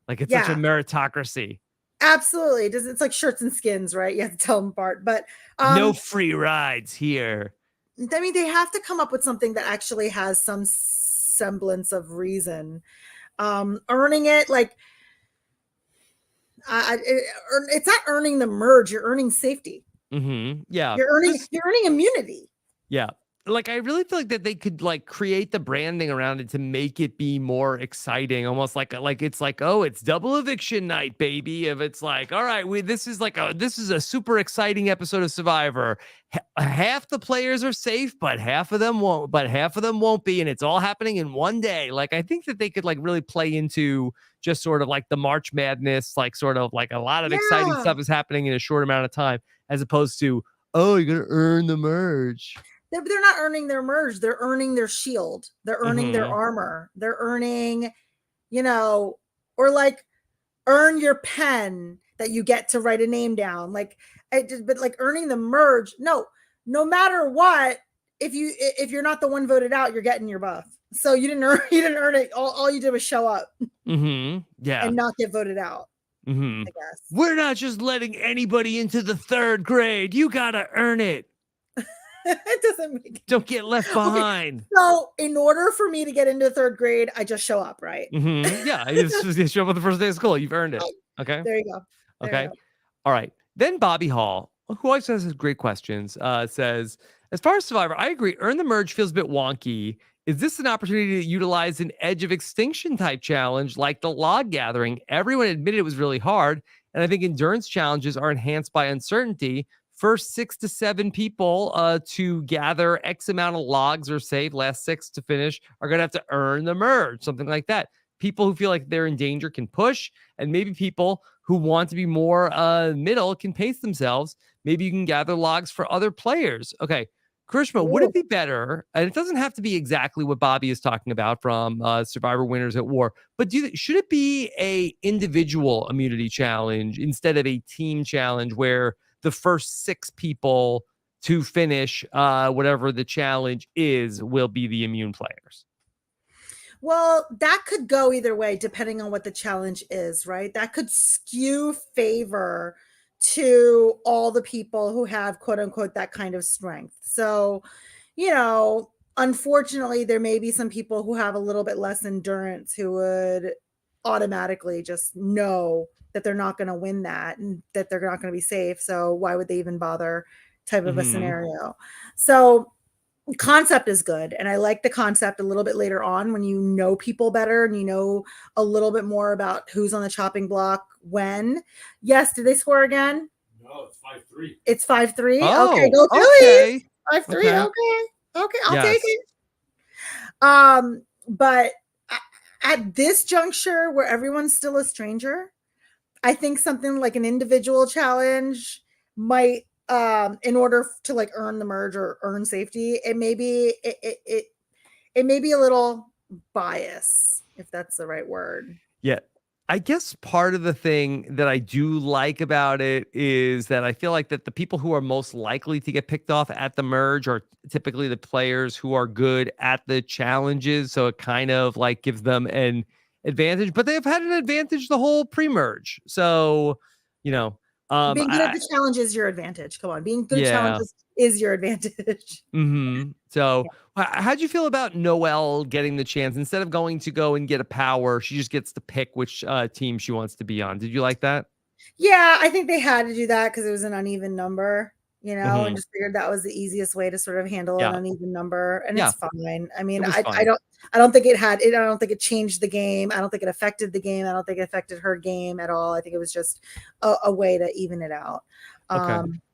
Like, it's such a meritocracy. Absolutely. It's like shirts and skins, right? You have to tell them apart. But no free rides here. I mean, they have to come up with something that actually has some semblance of reason. Earning it, like, it's not earning the merge. You're earning safety. Yeah, you're earning immunity. Yeah. Like, I really feel like that they could, like, create the branding around it to make it be more exciting, almost like it's like, oh, it's double eviction night, baby. If it's like, all right, this is a super exciting episode of Survivor. Half the players are safe, but half of them won't be, and it's all happening in one day. Like, I think that they could, like, really play into just sort of like the March Madness, like, sort of like a lot of exciting stuff is happening in a short amount of time, as opposed to, oh, you're gonna earn the merge. They're not earning their merge. They're earning their shield. They're earning their armor. They're earning, or like, earn your pen that you get to write a name down. Like, but like earning the merge. No matter what, if you're not the one voted out, you're getting your buff. So you didn't earn it. All you did was show up. Yeah. And not get voted out. I guess. We're not just letting anybody into the 3rd grade. You gotta earn it. It doesn't don't get left behind. Okay. So in order for me to get into 3rd grade, I just show up, right? Yeah, you just show up on the first day of school. You've earned it. Okay. There you go. Okay. All right. Then Bobby Hall, who always has great questions, says, as far as Survivor, I agree. Earn the merge feels a bit wonky. Is this an opportunity to utilize an edge of extinction type challenge like the log gathering? Everyone admitted it was really hard, and I think endurance challenges are enhanced by uncertainty. First 6 to 7 people to gather X amount of logs are safe. Last 6 to finish are going to have to earn the merge, something like that. People who feel like they're in danger can push, and maybe people who want to be more middle can pace themselves. Maybe you can gather logs for other players. Okay, Karishma, would it be better, and it doesn't have to be exactly what Bobby is talking about from Survivor Winners at War, but should it be a individual immunity challenge instead of a team challenge where the first 6 people to finish whatever the challenge is will be the immune players. Well, that could go either way depending on what the challenge is, right? That could skew favor to all the people who have quote unquote that kind of strength. So, unfortunately, there may be some people who have a little bit less endurance who would automatically just know that they're not going to win that and that they're not going to be safe. So why would they even bother type of a scenario? So concept is good. And I like the concept a little bit later on when you know people better and you know a little bit more about who's on the chopping block when. Yes, did they score again? No, it's 5-3. It's 5-3. Oh, okay, go Phillies. 5-3. Okay, I'll take it. But at this juncture where everyone's still a stranger, I think something like an individual challenge might, in order to like earn the merge or earn safety, it may be a little bias, if that's the right word. Yeah. I guess part of the thing that I do like about it is that I feel like that the people who are most likely to get picked off at the merge are typically the players who are good at the challenges. So it kind of like gives them an advantage, but they've had an advantage the whole pre-merge. So, being good at the challenge is your advantage. Come on, being good at challenges is your advantage. So how'd you feel about Noelle getting the chance instead of going to go and get a power? She just gets to pick which team she wants to be on. Did you like that? Yeah, I think they had to do that because it was an uneven number, and just figured that was the easiest way to sort of handle an uneven number, and it's fine. I mean, I don't think it changed the game. I don't think it affected the game. I don't think it affected her game at all. I think it was just a way to even it out.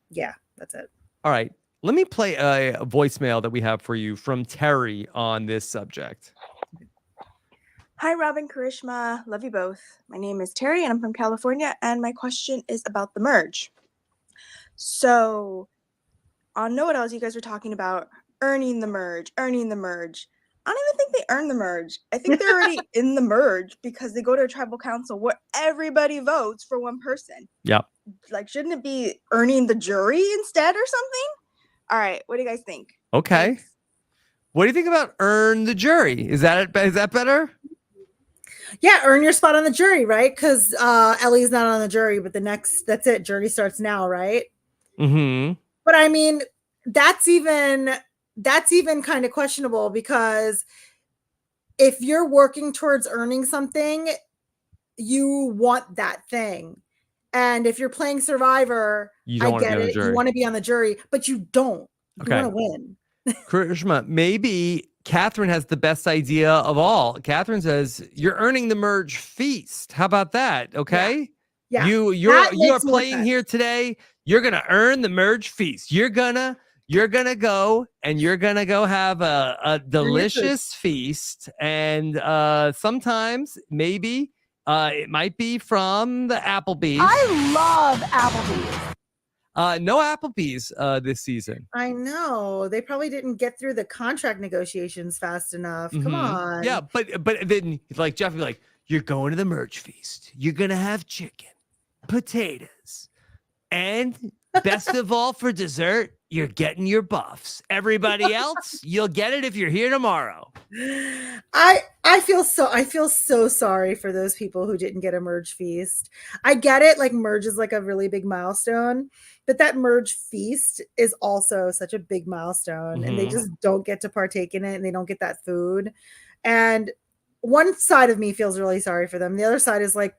Yeah, that's it. All right. Let me play a voicemail that we have for you from Terry on this subject. Hi, Rob and Karishma. Love you both. My name is Terry, and I'm from California, and my question is about the merge. So, on Know It Alls, you guys were talking about earning the merge. I don't even think they earn the merge. I think they're already in the merge because they go to a tribal council where everybody votes for one person. Yep. Like, shouldn't it be earning the jury instead or something? All right, what do you guys think? Okay. Thanks. What do you think about earn the jury? Is that better? Yeah, earn your spot on the jury, right? Because Ellie's not on the jury, but that's it. Jury starts now, right? But I mean, that's even kind of questionable because if you're working towards earning something, you want that thing. And if you're playing Survivor, I get it. You want to be on the jury, but you don't. You want to win. Karishma, maybe Catherine has the best idea of all. Catherine says, you're earning the merge feast. How about that? Okay. Yeah. You are playing here today. You're going to earn the merge feast. You're going to go and you're going to go have a delicious feast. And sometimes maybe it might be from the Applebee's. I love Applebee's. No Applebee's this season. I know. They probably didn't get through the contract negotiations fast enough. Come on. Yeah, but then like Jeff would be like, you're going to the merge feast. You're gonna have chicken, potatoes, and best of all for dessert, you're getting your buffs. Everybody else, you'll get it if you're here tomorrow. I feel so sorry for those people who didn't get a merge feast. I get it, like merge is like a really big milestone, but that merge feast is also such a big milestone, and they just don't get to partake in it, and they don't get that food. And one side of me feels really sorry for them. The other side is like,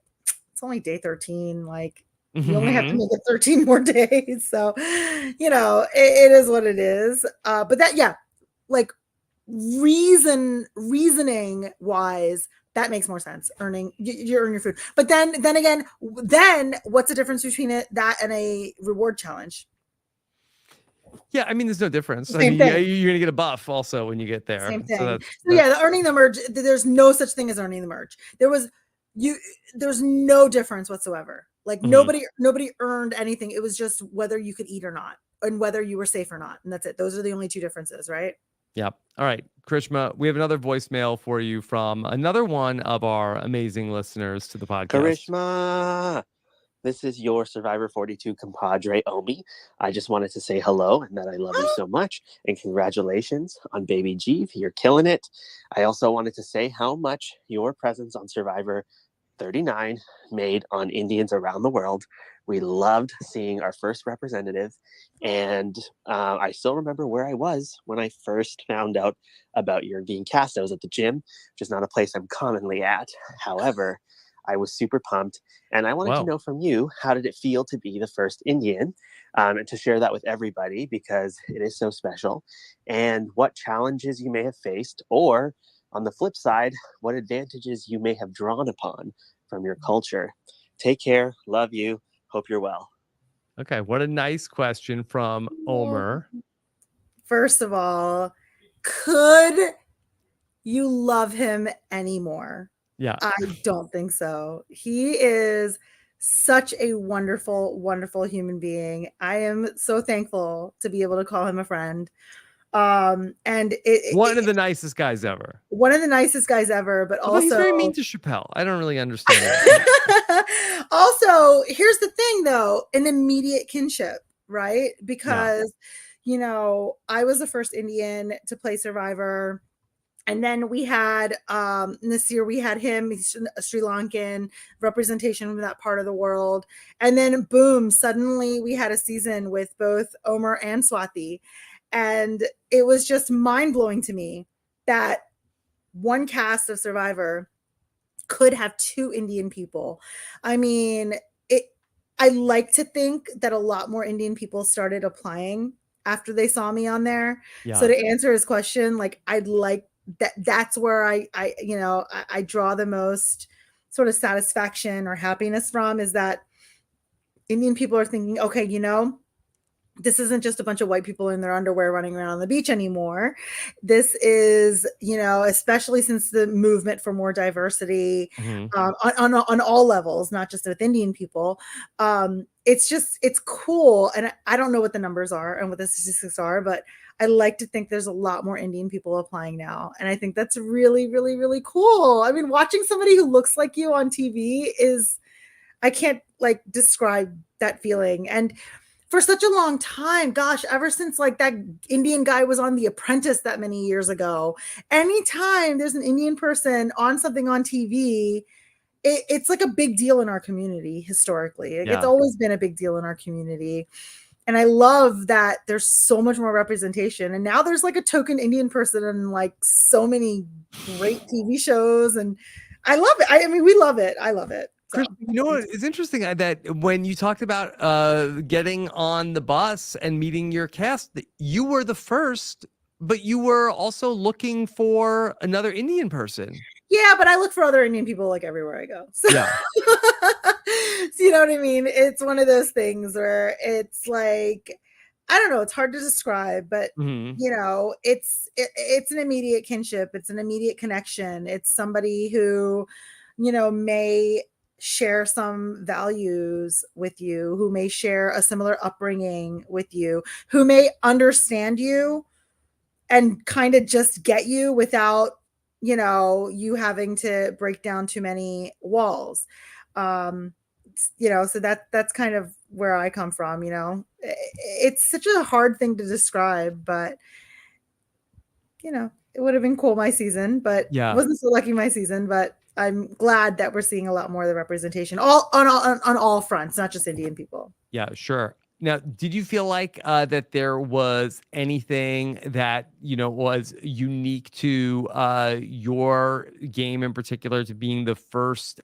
it's only day 13. Like, you only have to make it 13 more days. So, it is what it is. But that, yeah, like reasoning wise, that makes more sense. You earn your food. But then again, what's the difference between that and a reward challenge? Yeah, I mean, there's no difference. I mean, you're going to get a buff also when you get there. Same thing. So yeah, the earning the merge, there's no such thing as earning the merge. There's no difference whatsoever. Like nobody earned anything. It was just whether you could eat or not and whether you were safe or not. And that's it. Those are the only two differences, right? Yep. All right, Karishma, we have another voicemail for you from another one of our amazing listeners to the podcast. Karishma, This is your Survivor 42 compadre, Omi. I just wanted to say hello and that I love you so much. And congratulations on baby Jeeve. You're killing it. I also wanted to say how much your presence on Survivor 39 made on Indians around the world. We loved seeing our first representative. And I still remember where I was when I first found out about your being cast. I was at the gym, which is not a place I'm commonly at. However, I was super pumped. And I wanted to know from you, how did it feel to be the first Indian? And to share that with everybody because it is so special. And what challenges you may have faced, or on the flip side, what advantages you may have drawn upon from your culture. Take care. Love you. Hope you're well. Okay. What a nice question from Omer. First of all, could you love him anymore? Yeah. I don't think so. He is such a wonderful, wonderful human being. I am so thankful to be able to call him a friend. And one of the nicest guys ever. One of the nicest guys ever, but also he's very mean to Chappelle. I don't really understand that. Also, here's the thing though, an immediate kinship, right? Because you know, I was the first Indian to play Survivor. And then we had this year we had him, he's a Sri Lankan representation from that part of the world. And then boom, suddenly we had a season with both Omer and Swati. And it was just mind-blowing to me that one cast of Survivor could have two Indian people. I mean, I like to think that a lot more Indian people started applying after they saw me on there. Yeah. So to answer his question, like I'd like that's where I you know, I draw the most sort of satisfaction or happiness from, is that Indian people are thinking, okay, you know, this isn't just a bunch of white people in their underwear running around on the beach anymore. This is, you know, especially since the movement for more diversity on all levels, not just with Indian people. It's cool. And I don't know what the numbers are and what the statistics are, but I like to think there's a lot more Indian people applying now. And I think that's really, really, really cool. I mean, watching somebody who looks like you on TV I can't like describe that feeling. And for such a long time, gosh, ever since like that Indian guy was on The Apprentice that many years ago, anytime there's an Indian person on something on TV, it's like a big deal in our community historically. It's always been a big deal in our community. And I love that there's so much more representation. And now there's like a token Indian person in like so many great TV shows. And I love it. I mean, we love it. I love it. So. You know what? It's interesting that when you talked about getting on the bus and meeting your cast, that you were the first, but you were also looking for another Indian person. Yeah, but I look for other Indian people like everywhere I go. So, so you know what I mean? It's one of those things where it's like, I don't know, it's hard to describe, but you know, it's an immediate kinship. It's an immediate connection. It's somebody who, you know, may share some values with you, who may share a similar upbringing with you, who may understand you and kind of just get you without, you know, you having to break down too many walls. You know, so that's kind of where I come from, you know. It's such a hard thing to describe, but you know, it would have been cool my season, but wasn't so lucky my season, but I'm glad that we're seeing a lot more of the representation on all fronts, not just Indian people. Yeah, sure. Now, did you feel like that there was anything that, you know, was unique to your game in particular, to being the first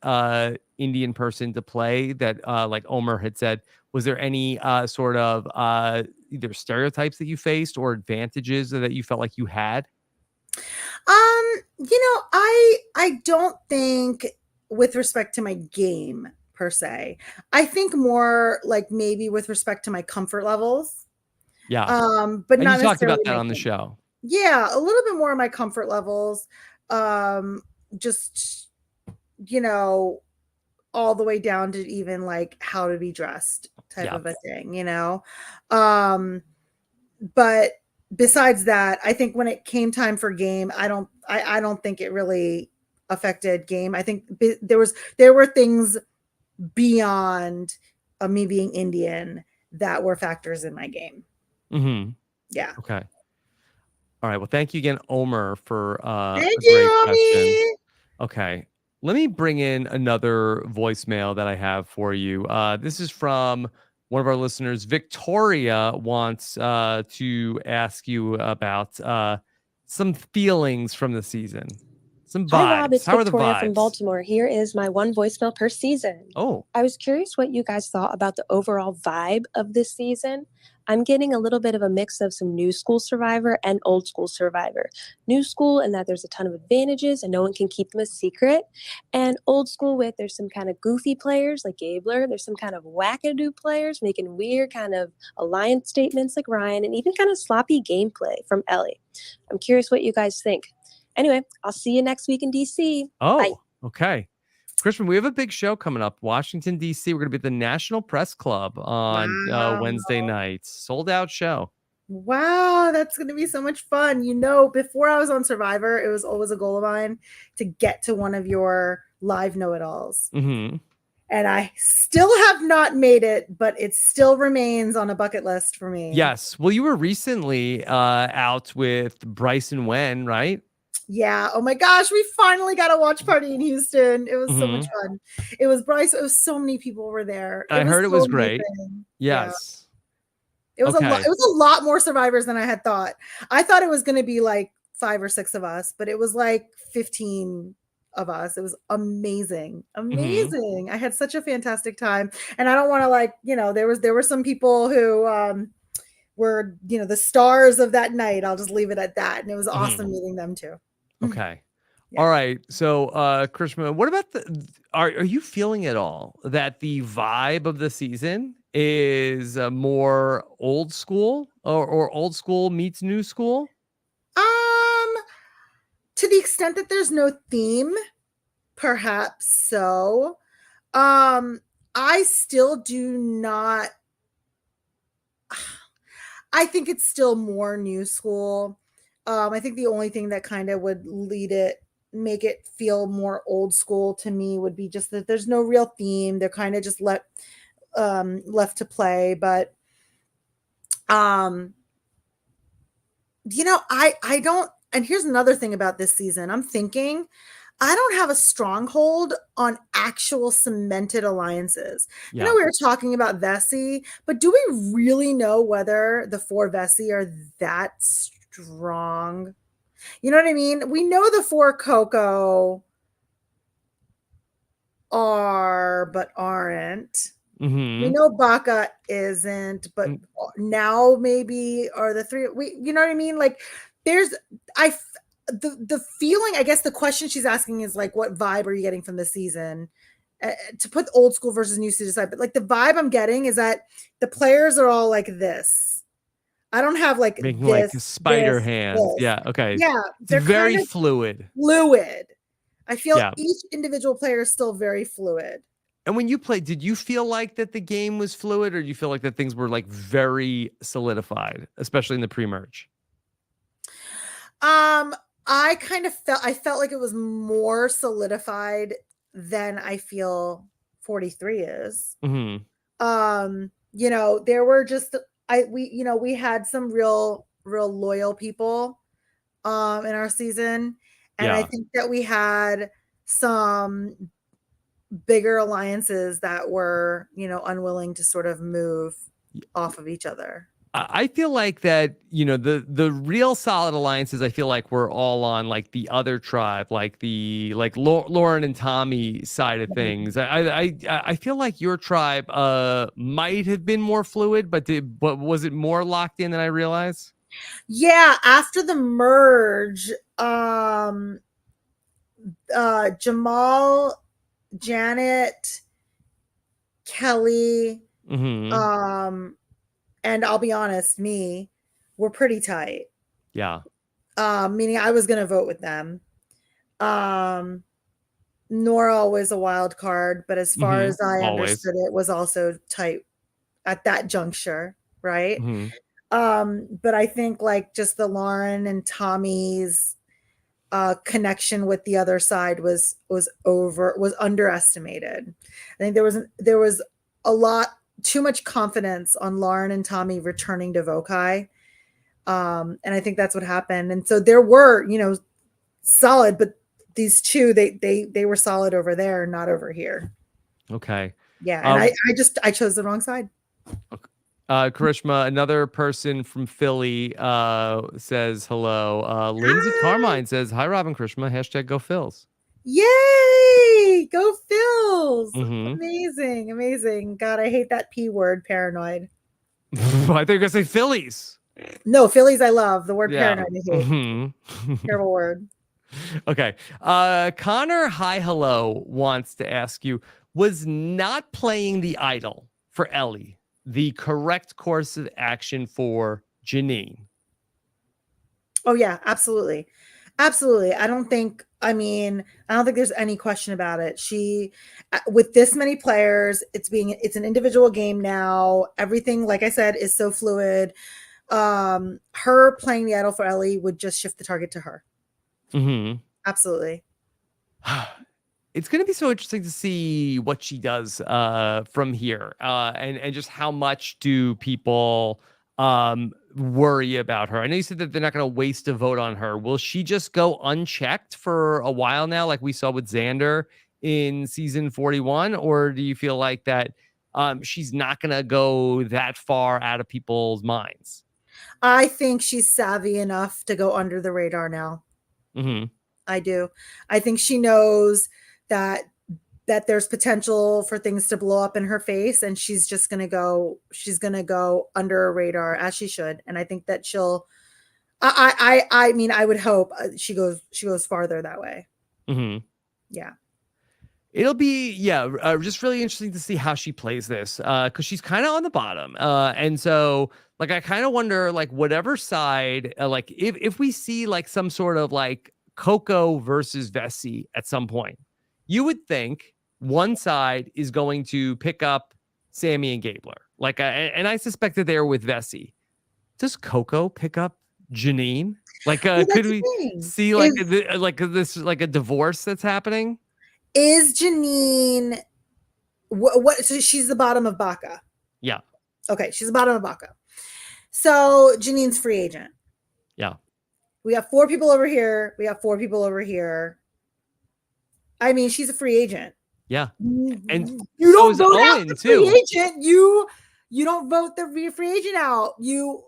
Indian person to play, that like Omer had said, was there any sort of either stereotypes that you faced or advantages that you felt like you had? You know, I don't think with respect to my game per se. I think more like maybe with respect to my comfort levels. Yeah. But and not you talked about that game. on the show. Yeah, a little bit more of my comfort levels. Just, you know, all the way down to even like how to be dressed type of a thing, you know. But besides that, I think when it came time for game, I don't think it really affected game. I think there were things beyond me being Indian that were factors in my game. Mm-hmm. Yeah. Okay. All right. Well, thank you again, Omer, for Thank a great you, question. Omi. Okay. Let me bring in another voicemail that I have for you. This is from one of our listeners. Victoria wants to ask you about some feelings from the season, some Hi, Rob. vibes. It's How are the Victoria from vibes? Baltimore. Here is my one voicemail per season. Oh, I was curious what you guys thought about the overall vibe of this season. I'm getting a little bit of a mix of some new school Survivor and old school Survivor. New school in that there's a ton of advantages and no one can keep them a secret. And old school with there's some kind of goofy players like Gabler. There's some kind of wackadoo players making weird kind of alliance statements like Ryan and even kind of sloppy gameplay from Ellie. I'm curious what you guys think. Anyway, I'll see you next week in DC. Bye. Okay. Christian, we have a big show coming up, Washington, D.C. We're going to be at the National Press Club on Wow. Wednesday nights. Sold out show. Wow, that's going to be so much fun. You know, before I was on Survivor, it was always a goal of mine to get to one of your live know-it-alls. Mm-hmm. And I still have not made it, but it still remains on a bucket list for me. Yes. Well, you were recently out with Bryson Wen, right? Yeah. Oh my gosh, we finally got a watch party in Houston. It was so much fun. It was Bryce. It was so many people were there. I heard it was great. Amazing. Yes. Yeah. It was Okay. a lot. It was a lot more survivors than I had thought. I thought it was going to be like 5 or 6 of us, but it was like 15 of us. It was amazing. Amazing. I had such a fantastic time. And I don't want to like, you know, there were some people who were, you know, the stars of that night. I'll just leave it at that. And it was awesome meeting them too. Okay. Yeah. All right. So, Karishma, what about are you feeling at all that the vibe of the season is more old school or old school meets new school? To the extent that there's no theme, perhaps so. I still do not. I think it's still more new school. I think the only thing that kind of would make it feel more old school to me would be just that there's no real theme. They're kind of just left to play. But you know, I don't. And here's another thing about this season. I'm thinking I don't have a stronghold on actual cemented alliances. Yeah. You know, we were talking about Vessi, but do we really know whether the 4 Vessi are that strong? You know what I mean? We know the 4 Coco are, but aren't. We know Baka isn't, but now maybe are the 3. You know what I mean? Like, the feeling, I guess the question she's asking is like, what vibe are you getting from the season? To put old school versus new school aside, but like the vibe I'm getting is that the players are all like this. I don't have like making this, like spider hands. this. Yeah. Okay. Yeah, they're very kind of fluid. I feel each individual player is still very fluid. And when you played, did you feel like that the game was fluid, or do you feel like that things were like very solidified, especially in the pre-merge? I felt like it was more solidified than I feel 43 is. You know, there were just we had some real loyal people in our season, and I think that we had some bigger alliances that were, you know, unwilling to sort of move off of each other. I feel like that, you know, the real solid alliances, I feel like we're all on like the other tribe, like the Lauren and Tommy side of things. I feel like your tribe might have been more fluid, but was it more locked in than I realized? Yeah, after the merge, Jamal, Janet, Kelly, and I'll be honest, we're pretty tight. Yeah. Meaning I was going to vote with them. Nora was a wild card, but as far as I understood it, was also tight at that juncture, right? But I think like just the Lauren and Tommy's connection with the other side was underestimated. I think there was a lot too much confidence on Lauren and Tommy returning to Vokai. And I think that's what happened. And so there were, solid, but these two, they were solid over there, not over here. Okay. Yeah. And I chose the wrong side. Karishma, another person from Philly says hello. Lindsay Carmine says, hi, Rob and Karishma, #go Phils. Yay! Go Phils! Mm-hmm. Amazing. God, I hate that P word, paranoid. I think you're going to say Phillies. No, Phillies I love. The word paranoid I hate. Mm-hmm. Terrible word. Okay. Connor Hi Hello wants to ask you, was not playing the idol for Ellie the correct course of action for Janine? Oh yeah, absolutely. Absolutely. I don't think there's any question about it. She, with this many players, it's an individual game now. Everything, like I said, is so fluid. Her playing the idol for Ellie would just shift the target to her. Mm-hmm. Absolutely. It's going to be so interesting to see what she does from here, and just how much do people worry about her. I know you said that they're not going to waste a vote on her. Will she just go unchecked for a while now, like we saw with Xander in season 41, or do you feel like that she's not going to go that far out of people's minds? I think she's savvy enough to go under the radar now. Mm-hmm. I do. I think she knows that there's potential for things to blow up in her face, and she's going to go under a radar, as she should. And I think that I would hope she goes farther that way. Mm-hmm. Yeah. It'll be, just really interesting to see how she plays this, because she's kind of on the bottom. And so, like, I kind of wonder, like, whatever side, like, if we see, like, some sort of, like, Coco versus Vessi at some point, you would think one side is going to pick up Sammy and Gabler. Like, and I suspect that they're with Vessi. Does Coco pick up Janine? Like, could we see, like, a divorce that's happening? Is Janine what? So she's the bottom of Baca. Yeah. Okay, she's the bottom of Baca. So Janine's free agent. Yeah. We got 4 people over here. We got 4 people over here. I mean, she's a free agent. Yeah. And you so don't vote out Owen, the too. Free agent. You don't vote the free agent out. You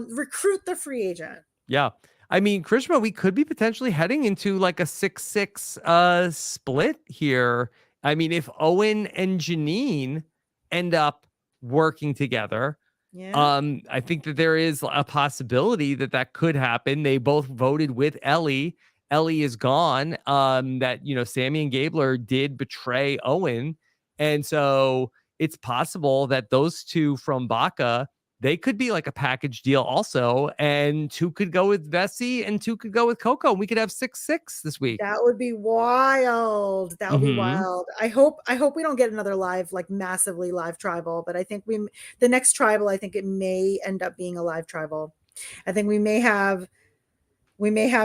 recruit the free agent. Yeah. I mean, Karishma, we could be potentially heading into like a 6-6 split here. I mean, if Owen and Janine end up working together, I think that there is a possibility that could happen. They both voted with Ellie. Ellie is gone. That, Sammy and Gabler did betray Owen. And so it's possible that those two from Baca, they could be like a package deal also, and 2 could go with Vessi and 2 could go with Coco, and we could have 6-6 this week. That would be wild. That would be wild. I hope we don't get another massively live tribal, but I think the next tribal, I think it may end up being a live tribal. I think we may have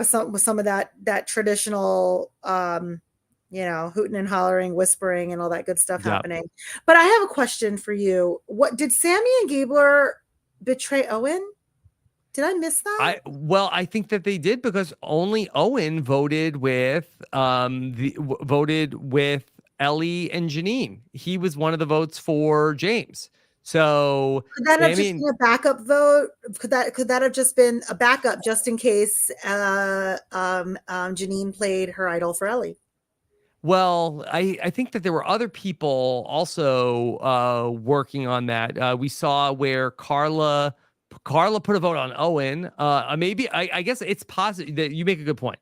some of that traditional hooting and hollering, whispering, and all that good stuff happening. But I have a question for you. What did Sammy and Gabler betray Owen? Did I miss that? I think that they did, because only Owen voted with Ellie and Janine. He was one of the votes for James. So could that have just been a backup vote? Could that have just been a backup just in case Janine played her idol for Ellie? Well, I think that there were other people also working on that. We saw where Carla put a vote on Owen. Maybe I guess it's possible that you make a good point.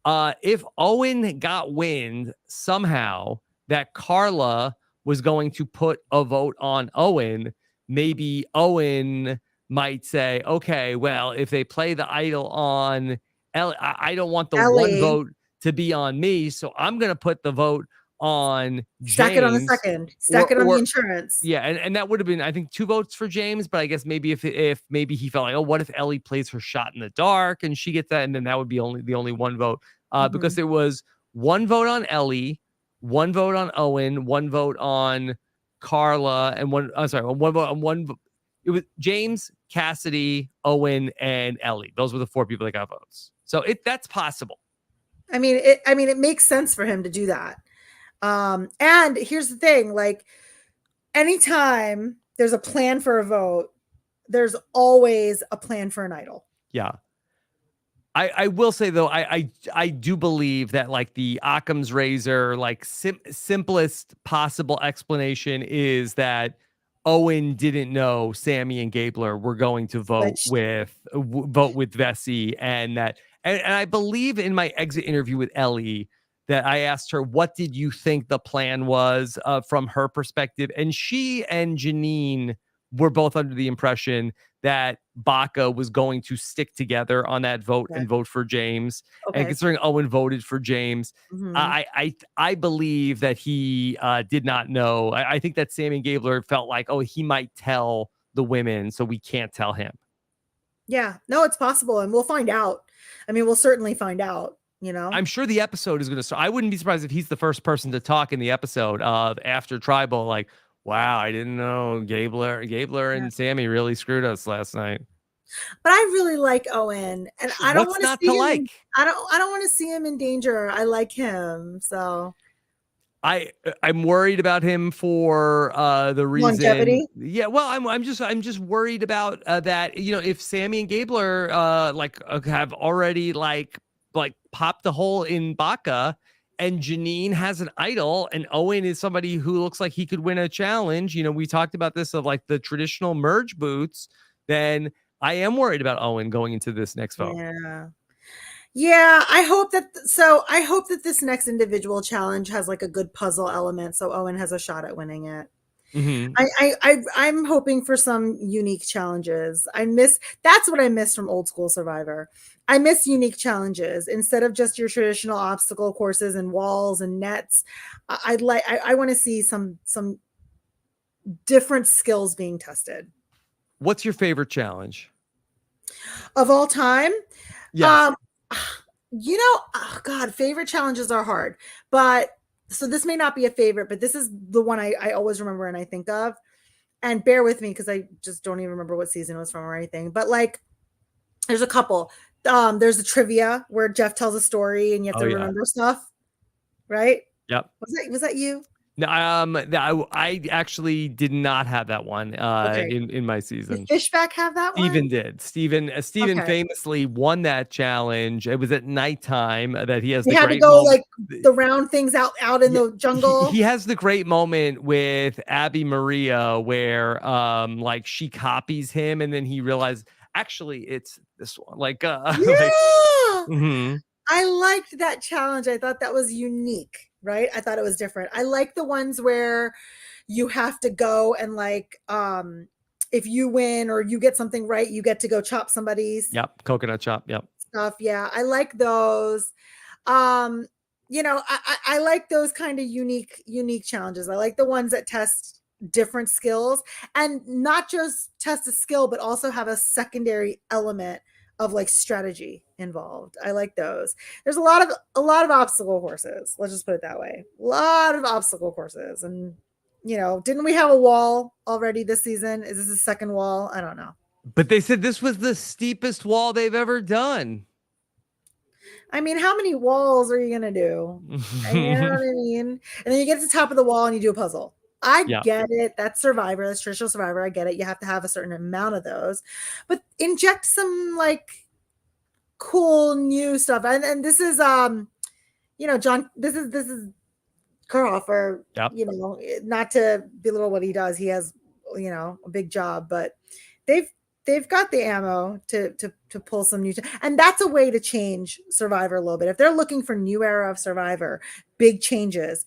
If Owen got wind somehow that Carla was going to put a vote on Owen, maybe Owen might say, okay, well, if they play the idol on Ellie, I don't want the Ellie. one vote to be on me, so I'm going to put the vote on James. Stack it on the second. Stack it on the insurance. Yeah, and that would have been, I think, 2 votes for James, but I guess maybe if maybe he felt like, oh, what if Ellie plays her shot in the dark and she gets that, and then that would be the only 1 vote because there was one vote on Ellie, one vote on Owen, one vote on Carla, and one vote on one. It was James, Cassidy, Owen, and Ellie. Those were the 4 people that got votes. So that's possible. I mean, it makes sense for him to do that. And here's the thing, like, anytime there's a plan for a vote, there's always a plan for an idol. Yeah. I will say though, I do believe that like the Occam's razor, like simplest possible explanation is that Owen didn't know Sammy and Gabler were going to vote with Vessi, and I believe in my exit interview with Ellie that I asked her, what did you think the plan was from her perspective? And she and Janine were both under the impression that Baca was going to stick together on that vote and vote for James. And considering Owen voted for James, I believe that he did not know. I think that Sammy and Gabler felt like, oh, he might tell the women, so we can't tell him. Yeah, no, it's possible. And we'll find out. I mean, we'll certainly find out. You know, I'm sure the episode is going to start. I wouldn't be surprised if he's the first person to talk in the episode after Tribal. Like, wow, I didn't know Gabler and Sammy really screwed us last night. But I really like Owen, and I don't want to see him. Like? I don't want to see him in danger. I like him, so I'm worried about him for the reason. Longevity? Yeah, well, I'm just worried about that. You know, if Sammy and Gabler have already like popped the hole in Baca, and Janine has an idol, and Owen is somebody who looks like he could win a challenge. You know, we talked about this of like the traditional merge boots. Then I am worried about Owen going into this next vote. Yeah. I hope that this next individual challenge has like a good puzzle element, so Owen has a shot at winning it. I'm hoping for some unique challenges. That's what I miss from old school Survivor. I miss unique challenges instead of just your traditional obstacle courses and walls and nets. I want to see some different skills being tested. What's your favorite challenge of all time? Yes. You know, oh God, favorite challenges are hard, but so this may not be a favorite, but this is the one I always remember and I think of. And bear with me because I just don't even remember what season it was from or anything. But like, there's a couple. There's a trivia where Jeff tells a story and you have to remember stuff, right? Yep. Was that you? No, I actually did not have that one in my season. Did Fishback have that Steven one? did. Steven famously won that challenge. It was at nighttime that he has the had great to go moment. like the round things out in the jungle. He has the great moment with Abby Maria where like she copies him and then he realized actually it's this one. Like I liked that challenge. I thought that was unique. Right? I thought it was different. I like the ones where you have to go and like, if you win or you get something right, you get to go chop somebody's. Yep. Coconut chop. Yep. Stuff. Yeah. I like those. You know, I like those kind of unique challenges. I like the ones that test different skills and not just test a skill, but also have a secondary element of like strategy involved. I like those. There's a lot of obstacle courses. Let's just put it that way. A lot of obstacle courses. And you know, didn't we have a wall already this season? Is this a second wall? I don't know. But they said this was the steepest wall they've ever done. I mean, how many walls are you gonna do? You know what I mean? And then you get to the top of the wall and you do a puzzle. I get it. That's Survivor. That's traditional Survivor. I get it. You have to have a certain amount of those, but inject some like cool new stuff. And this is, you know, John. This is Kurhofer. You know, not to belittle what he does. He has, you know, a big job, but they've got the ammo to pull some new. And that's a way to change Survivor a little bit. If they're looking for new era of Survivor, big changes.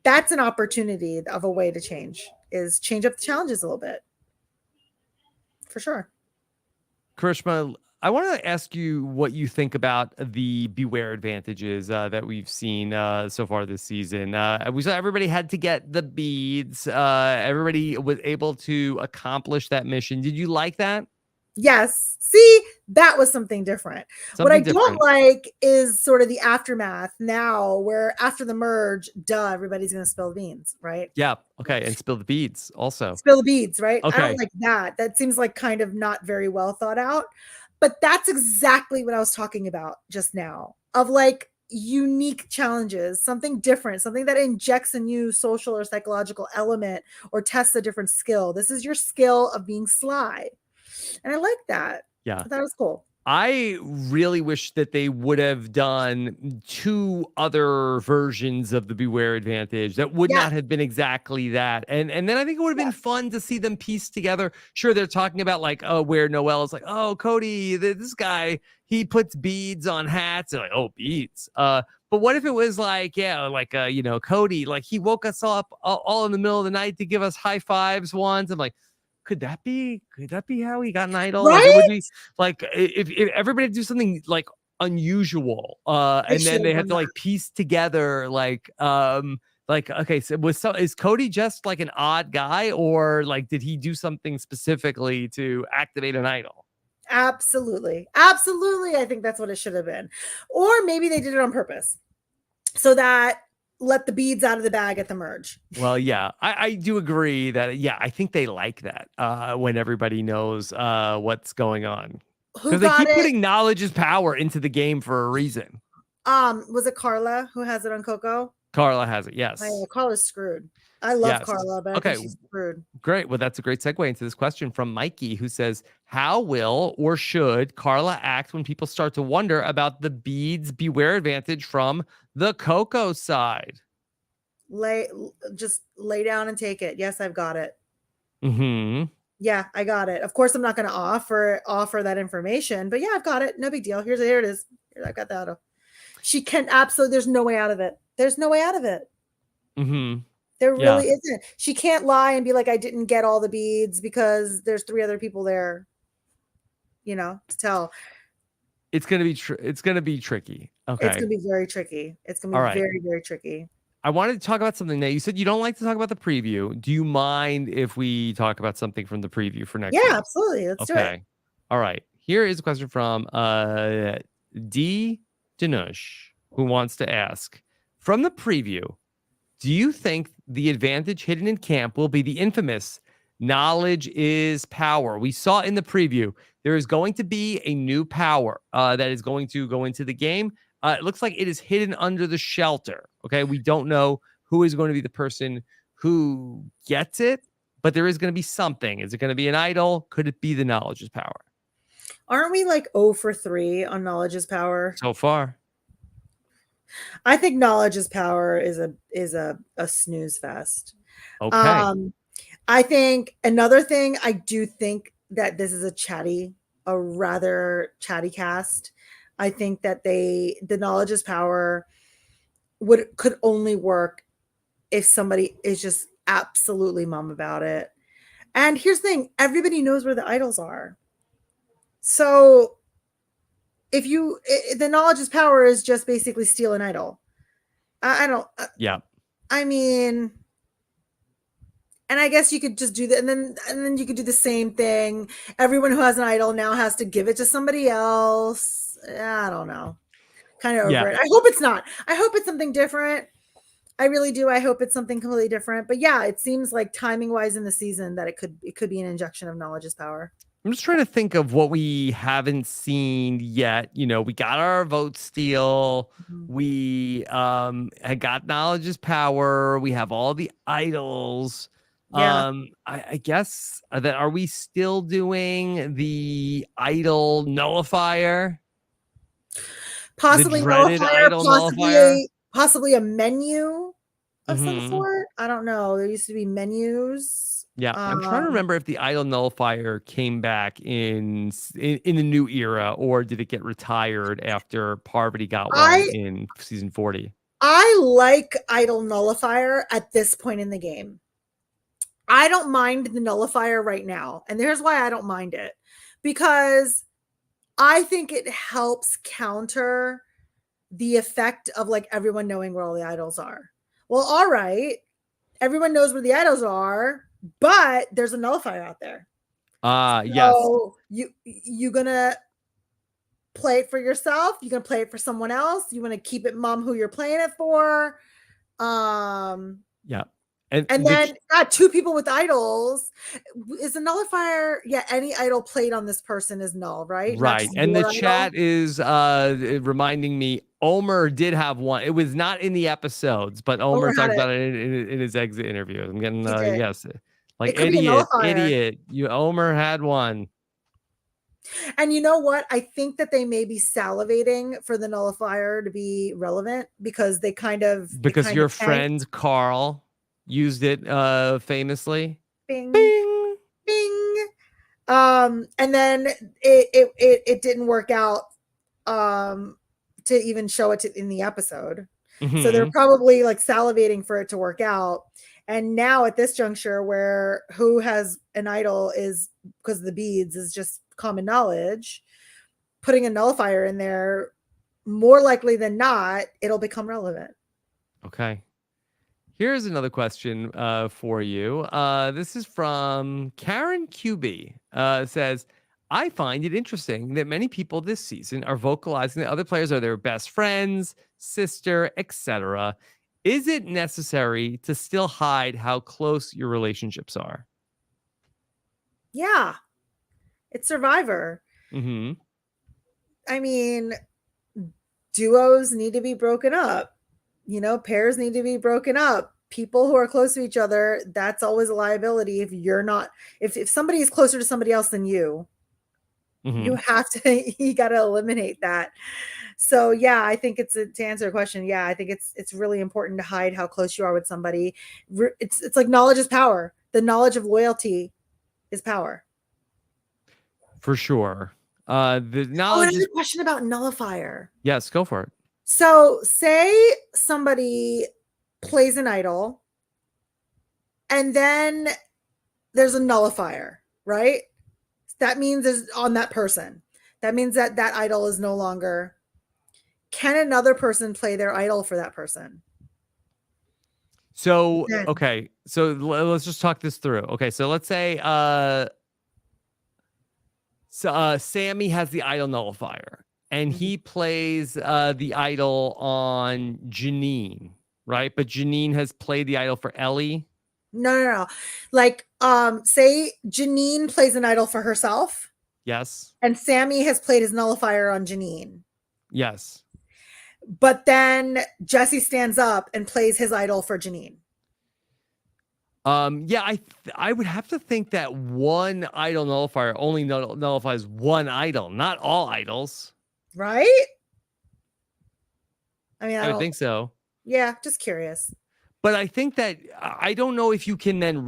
That's an opportunity of a way to change up the challenges a little bit. For sure. Karishma, I want to ask you what you think about the Beware advantages that we've seen so far this season. We saw everybody had to get the beads. Everybody was able to accomplish that mission. Did you like that? Yes. See, that was something different. What I Something don't different. like is sort of the aftermath now, where after the merge, everybody's going to spill the beans, right? Yeah. Okay. And spill the beads also. Spill the beads, right? I don't Okay. like that. That seems like kind of not very well thought out. But that's exactly what I was talking about just now, of like unique challenges, something different, something that injects a new social or psychological element or tests a different skill. This is your skill of being sly. And I like that. Yeah. I thought it was cool. I really wish that they would have done 2 other versions of the Beware Advantage that would Yeah. not have been exactly that. And then I think it would have been fun to see them piece together. Sure, they're talking about like, oh, where Noelle is like, oh, Cody, this guy, he puts beads on hats. And like, oh, beads. But what if it was like, Cody, like he woke us up all in the middle of the night to give us high fives once. I'm like, could that be how he got an idol? Like it would Right? be like if everybody do something like unusual, They and then should they have have done to like piece together like okay, so is Cody just like an odd guy, or like did he do something specifically to activate an idol? Absolutely. Absolutely. I think that's what it should have been. Or maybe they did it on purpose so that let the beads out of the bag at the merge. Well, yeah, I do agree that I think they like that when everybody knows what's going on, Who because they got keep it? putting knowledge is power into the game for a reason. Was it Carla who has it on Coco? Carla has it, yes. Carla's screwed. I love Yes. Carla, but I Okay. think she's screwed. Great. Well, that's a great segue into this question from Mikey, who says, how will or should Carla act when people start to wonder about the beads Beware Advantage from the Coco side? Just lay down and take it. Yes, I've got it. Mm-hmm. Yeah, I got it. Of course, I'm not going to offer that information, but yeah, I've got it. No big deal. Here it is. I've got that. She can absolutely. There's no way out of it. There's no way out of it. Mm-hmm. There really isn't. She can't lie and be like, I didn't get all the beads because there's 3 other people there. To tell. It's gonna be it's gonna be tricky. Okay. It's gonna be very tricky. It's gonna be very, very tricky. I wanted to talk about something that you said you don't like to talk about the preview. Do you mind if we talk about something from the preview for next week? Yeah, absolutely. Let's do it. All right. Here is a question from D. Dinush, who wants to ask, from the preview, do you think the advantage hidden in camp will be the infamous knowledge is power? We saw in the preview there is going to be a new power that is going to go into the game. It looks like it is hidden under the shelter. Okay, we don't know who is going to be the person who gets it, but there is going to be something. Is it going to be an idol? Could it be the knowledge is power? Aren't we like 0 for 3 on knowledge is power? So far. I think knowledge is power is a snooze fest. Okay. I think another thing, I do think that this is a rather chatty cast. I think that the knowledge is power could only work if somebody is just absolutely mum about it. And here's the thing, everybody knows where the idols are. So if the knowledge is power is just basically steal an idol. I don't. Yeah. I mean, and I guess you could just do that, and then you could do the same thing. Everyone who has an idol now has to give it to somebody else. I don't know. Kind of over it. I hope it's not. I hope it's something different. I really do. I hope it's something completely different. But yeah, it seems like timing wise in the season that it could be an injection of knowledge is power. I'm just trying to think of what we haven't seen yet. We got our vote steal. Mhm. We had got knowledge is power. We have all the idols. Yeah. I guess that are we still doing the idol nullifier? Possibly The dreaded nullifier, idol nullifier? possibly a menu of some sort. I don't know. There used to be menus. Yeah, I'm trying to remember if the idol nullifier came back in the new era, or did it get retired after Parvati got one in season 40? I like idol nullifier at this point in the game. I don't mind the nullifier right now. And here's why I don't mind it. Because I think it helps counter the effect of like everyone knowing where all the idols are. Well, all right. Everyone knows where the idols are, but there's a nullifier out there. Yes. So you gonna play it for yourself? You gonna play it for someone else? You want to keep it mom who you're playing it for? Yeah. And then two people with idols. Is a nullifier? Yeah, any idol played on this person is null, right? Not Right. just And the your chat idol. is reminding me Omer did have one. It was not in the episodes, but Omer Had talked it. about it in his exit interview. I'm getting He did. yes. Like It could be a nullifier. idiot. Omer had one. And you know what? I think that they may be salivating for the nullifier to be relevant because they kind of your tanked. friend Carl used it famously. Bing, Bing. bing. And then it didn't work out to even show it in the episode. Mm-hmm. So they're probably like salivating for it to work out. And now at this juncture where who has an idol is because of the beads is just common knowledge, putting a nullifier in there, more likely than not, it'll become relevant. Okay. Here's another question for you. This is from Karen QB. Says, I find it interesting that many people this season are vocalizing that other players are their best friends, sister, etc. Is it necessary to still hide how close your relationships are? Yeah. It's Survivor. Mm-hmm. I mean, duos need to be broken up. Pairs need to be broken up. People who are close to each other, that's always a liability if you're not, if somebody is closer to somebody else than you, you have to, you got to eliminate that. So yeah, I think to answer your question, yeah, I think it's really important to hide how close you are with somebody. It's like knowledge is power. The knowledge of loyalty is power. For sure. The knowledge another question about nullifier. Yes, go for it. So say somebody plays an idol and then there's a nullifier, right? That means is on that person. That means that idol is no longer. Can another person play their idol for that person? So, okay. So let's just talk this through. Okay. So let's say Sammy has the idol nullifier and he plays the idol on Janine, right? But Janine has played the idol for Ellie. No. Like, say Janine plays an idol for herself. Yes. And Sammy has played his nullifier on Janine. Yes. But then Jesse stands up and plays his idol for Janine. Yeah, I would have to think that one idol nullifier only nullifies one idol, not all idols. Right? I mean, I would think so. Yeah, just curious. But I think that I don't know if you can then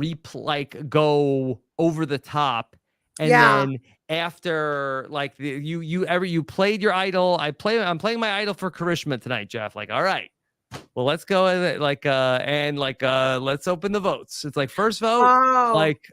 go over the top and then after you played your idol. I'm playing my idol for Karishma tonight, Jeff. Like, all right, well, let's go and let's open the votes. It's like first vote,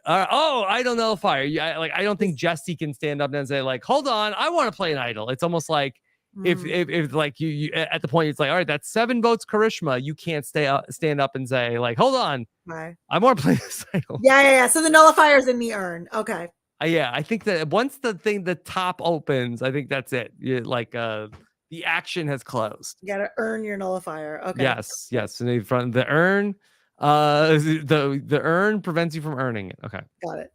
idol nullifier. I don't think Jesse can stand up and say like, hold on, I want to play an idol. It's almost like if like you at the point it's like, all right, that's 7 votes Karishma. You can't stand up and say like, hold on, I want to play this idol. Yeah. So the nullifier's in the urn. Okay. Yeah, I think that once the top opens, I think that's it. The action has closed. You gotta earn your nullifier. Okay. Yes. And from the urn, the urn prevents you from earning it. Okay. Got it.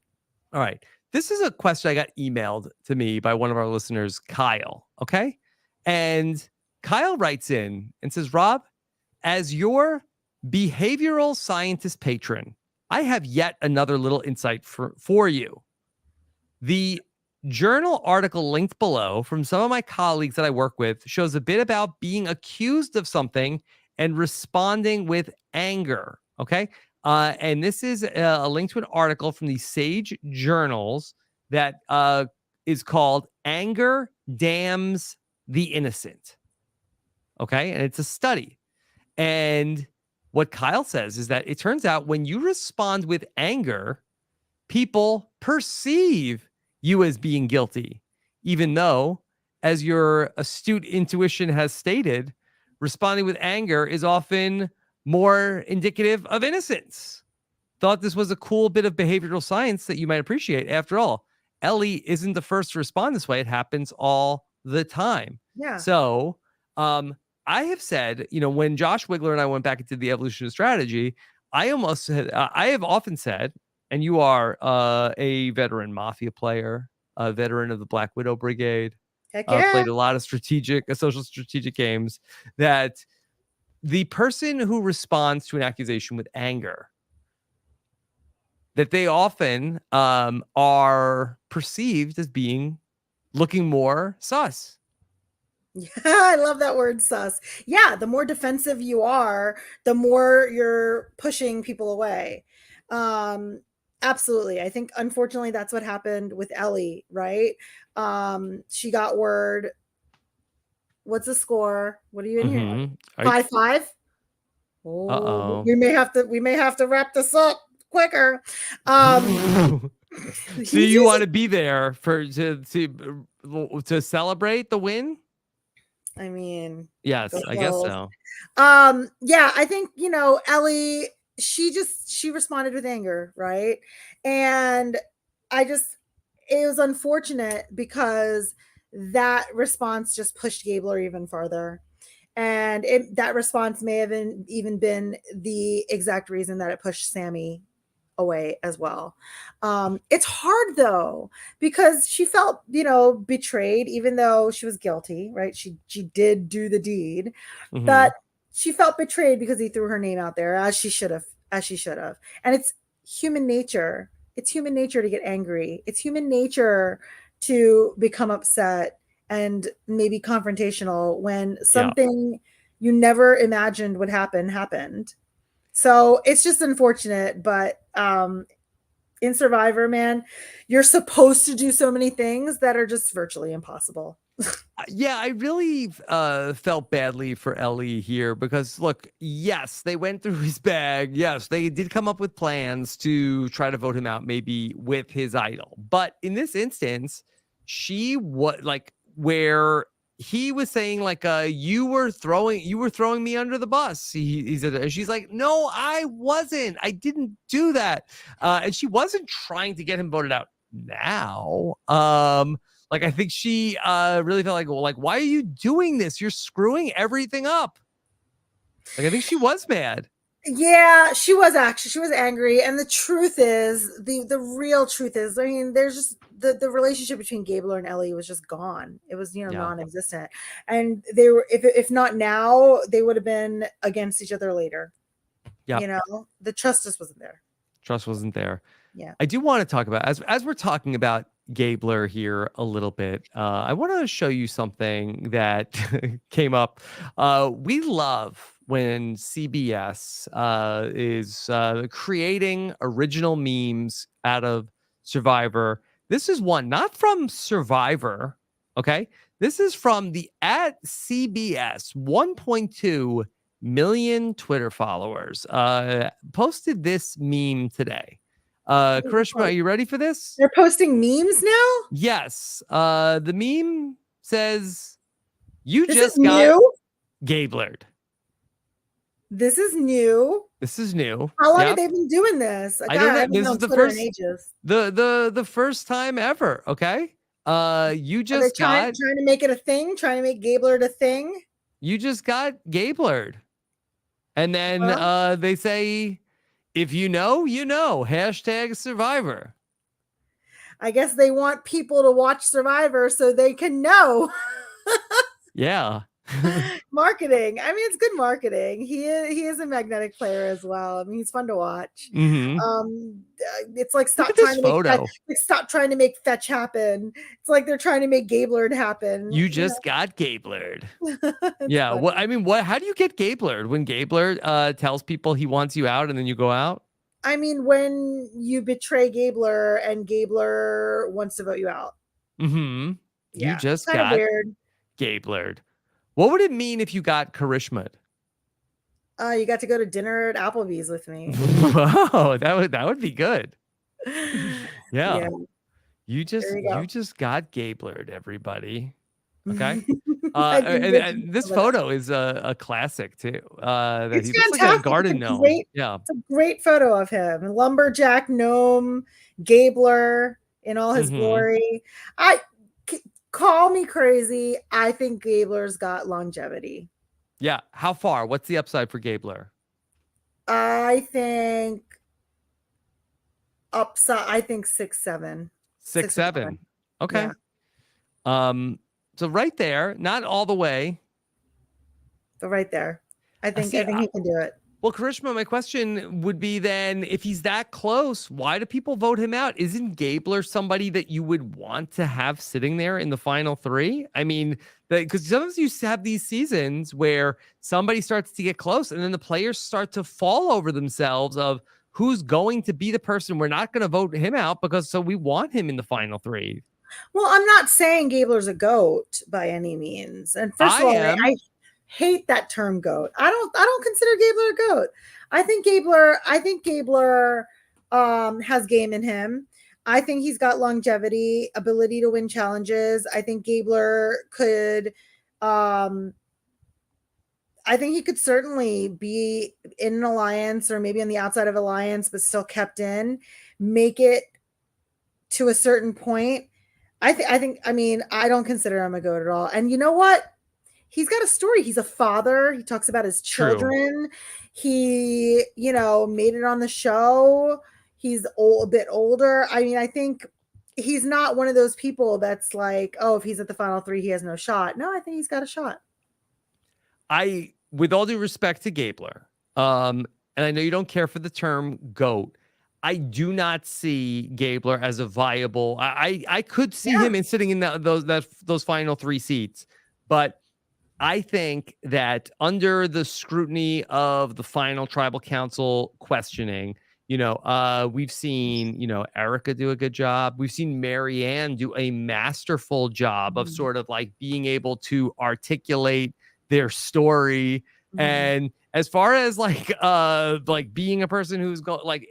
All right. This is a question I got emailed to me by one of our listeners, Kyle. Okay. And Kyle writes in and says, Rob, as your behavioral scientist patron, I have yet another little insight for you. The journal article linked below from some of my colleagues that I work with shows a bit about being accused of something and responding with anger. Okay. And this is a link to an article from the Sage Journals that is called Anger Damns the Innocent. Okay. And it's a study. And what Kyle says is that it turns out when you respond with anger, people perceive you as being guilty, even though, as your astute intuition has stated, responding with anger is often more indicative of innocence. Thought this was a cool bit of behavioral science that you might appreciate. After all, Ellie isn't the first to respond this way. It happens all the time. Yeah. So I have said, when Josh Wigler and I went back into the evolution of strategy, I have often said, and you are a veteran Mafia player, a veteran of the Black Widow Brigade, Heck yeah. played a lot of social strategic games, that the person who responds to an accusation with anger, that they often are perceived as looking more sus. Yeah, I love that word, sus. Yeah, the more defensive you are, the more you're pushing people away. Absolutely. I think, unfortunately, that's what happened with Ellie, right? She got word. What's the score? What are you in here? 5-5. Oh, we may have to wrap this up quicker. So you want to be there to celebrate the win? I mean, yes, I guess so. Yeah, I think, Ellie, she responded with anger, right? And it was unfortunate because that response just pushed Gabler even farther. And that response may have even been the exact reason that it pushed Sammy away as well. It's hard though, because she felt, betrayed, even though she was guilty, right? She did do the deed, but she felt betrayed because he threw her name out there, as she should have. And it's human nature. It's human nature to get angry. It's human nature to become upset and maybe confrontational when something you never imagined would happen happened. So it's just unfortunate, but in Survivor, man, you're supposed to do so many things that are just virtually impossible. Yeah, I really felt badly for Ellie here because, look, yes, they went through his bag. Yes, they did come up with plans to try to vote him out, maybe with his idol. But in this instance, she was like, where he was saying, like, you were throwing me under the bus. He said, and she's like, no, I wasn't. I didn't do that. And she wasn't trying to get him voted out now. Like, I think she really felt like, why are you doing this? You're screwing everything up. Like, I think she was mad. Yeah, she was angry. And the truth is, the real truth is, I mean, there's just the relationship between Gabler and Ellie was just gone. It was, non-existent. And they were, if not now, they would have been against each other later. Yeah. The trust just wasn't there. Trust wasn't there. Yeah. I do want to talk about, as we're talking about Gabler here a little bit, I want to show you something that came up. We love when CBS is creating original memes out of Survivor. This is one not from Survivor, okay? This is from the @CBS 1.2 million Twitter followers. Posted this meme today. Karishma, are you ready for this? They're posting memes now? Yes. The meme says, "You this just is got new? Gablered." This is new. This is new. How long have they been doing this? I don't know. This is the first time ever. Okay. You just trying to make it a thing, trying to make Gablered a thing. You just got Gablered. And then they say, if you know, you know, #Survivor. I guess they want people to watch Survivor so they can know. Yeah. Marketing. I mean, it's good marketing. He is a magnetic player as well. I mean, he's fun to watch. It's like stop trying to make fetch happen. It's like they're trying to make Gablered happen. You just got Gablered. Yeah. Funny. I mean, how do you get Gablered? When Gabler tells people he wants you out and then you go out? I mean, when you betray Gabler and Gabler wants to vote you out. Yeah, you just got weird. Gablered. What would it mean if you got Karishma? You got to go to dinner at Applebee's with me. Wow, that would be good. Yeah. You just got Gablered, everybody. Okay. and this photo is a classic too. That he looks like a garden gnome. It's a great photo of him. Lumberjack gnome, Gabler in all his Mhm. glory. Call me crazy. I think Gabler's got longevity. Yeah. How far? What's the upside for Gabler? I think upside. I think 6'7". 6'7". Okay. Yeah. So right there, not all the way. So right there. I think see, he can do it. Well, Karishma, my question would be then, if he's that close, why do people vote him out? Isn't Gabler somebody that you would want to have sitting there in the final three? I mean, because sometimes you have these seasons where somebody starts to get close and then the players start to fall over themselves of who's going to be the person. We're not going to vote him out because so we want him in the final three. Well, I'm not saying Gabler's a goat by any means. And first I of all, am. I hate that term goat. I don't consider Gabler a goat. I think Gabler has game in him. I think he's got longevity, ability to win challenges. I think Gabler could I think he could certainly be in an alliance or maybe on the outside of alliance, but still kept in, make it to a certain point. I don't consider him a goat at all. And you know what? He's got a story. He's a father. He talks about his children. He, made it on the show. He's a bit older. I mean, I think he's not one of those people that's like, oh, if he's at the final three, he has no shot. No, I think he's got a shot. With all due respect to Gabler, and I know you don't care for the term GOAT, I do not see Gabler as a viable. I could see him in sitting in those final three seats, but I think that under the scrutiny of the final tribal council questioning, we've seen, Erica do a good job. We've seen Marianne do a masterful job of sort of like being able to articulate their story. And as far as like being a person who's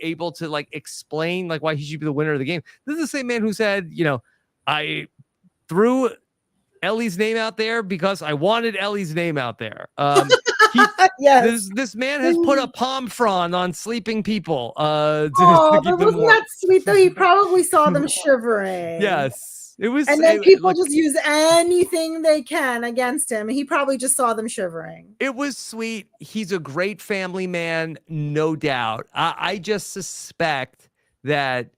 able to explain why he should be the winner of the game, this is the same man who said, I threw Ellie's name out there because I wanted Ellie's name out there. Yes. This man has put a palm frond on sleeping people. But wasn't that sweet though? He probably saw them shivering. Yes. It was, and then people just use anything they can against him. He probably just saw them shivering. It was sweet. He's a great family man, no doubt. I just suspect that,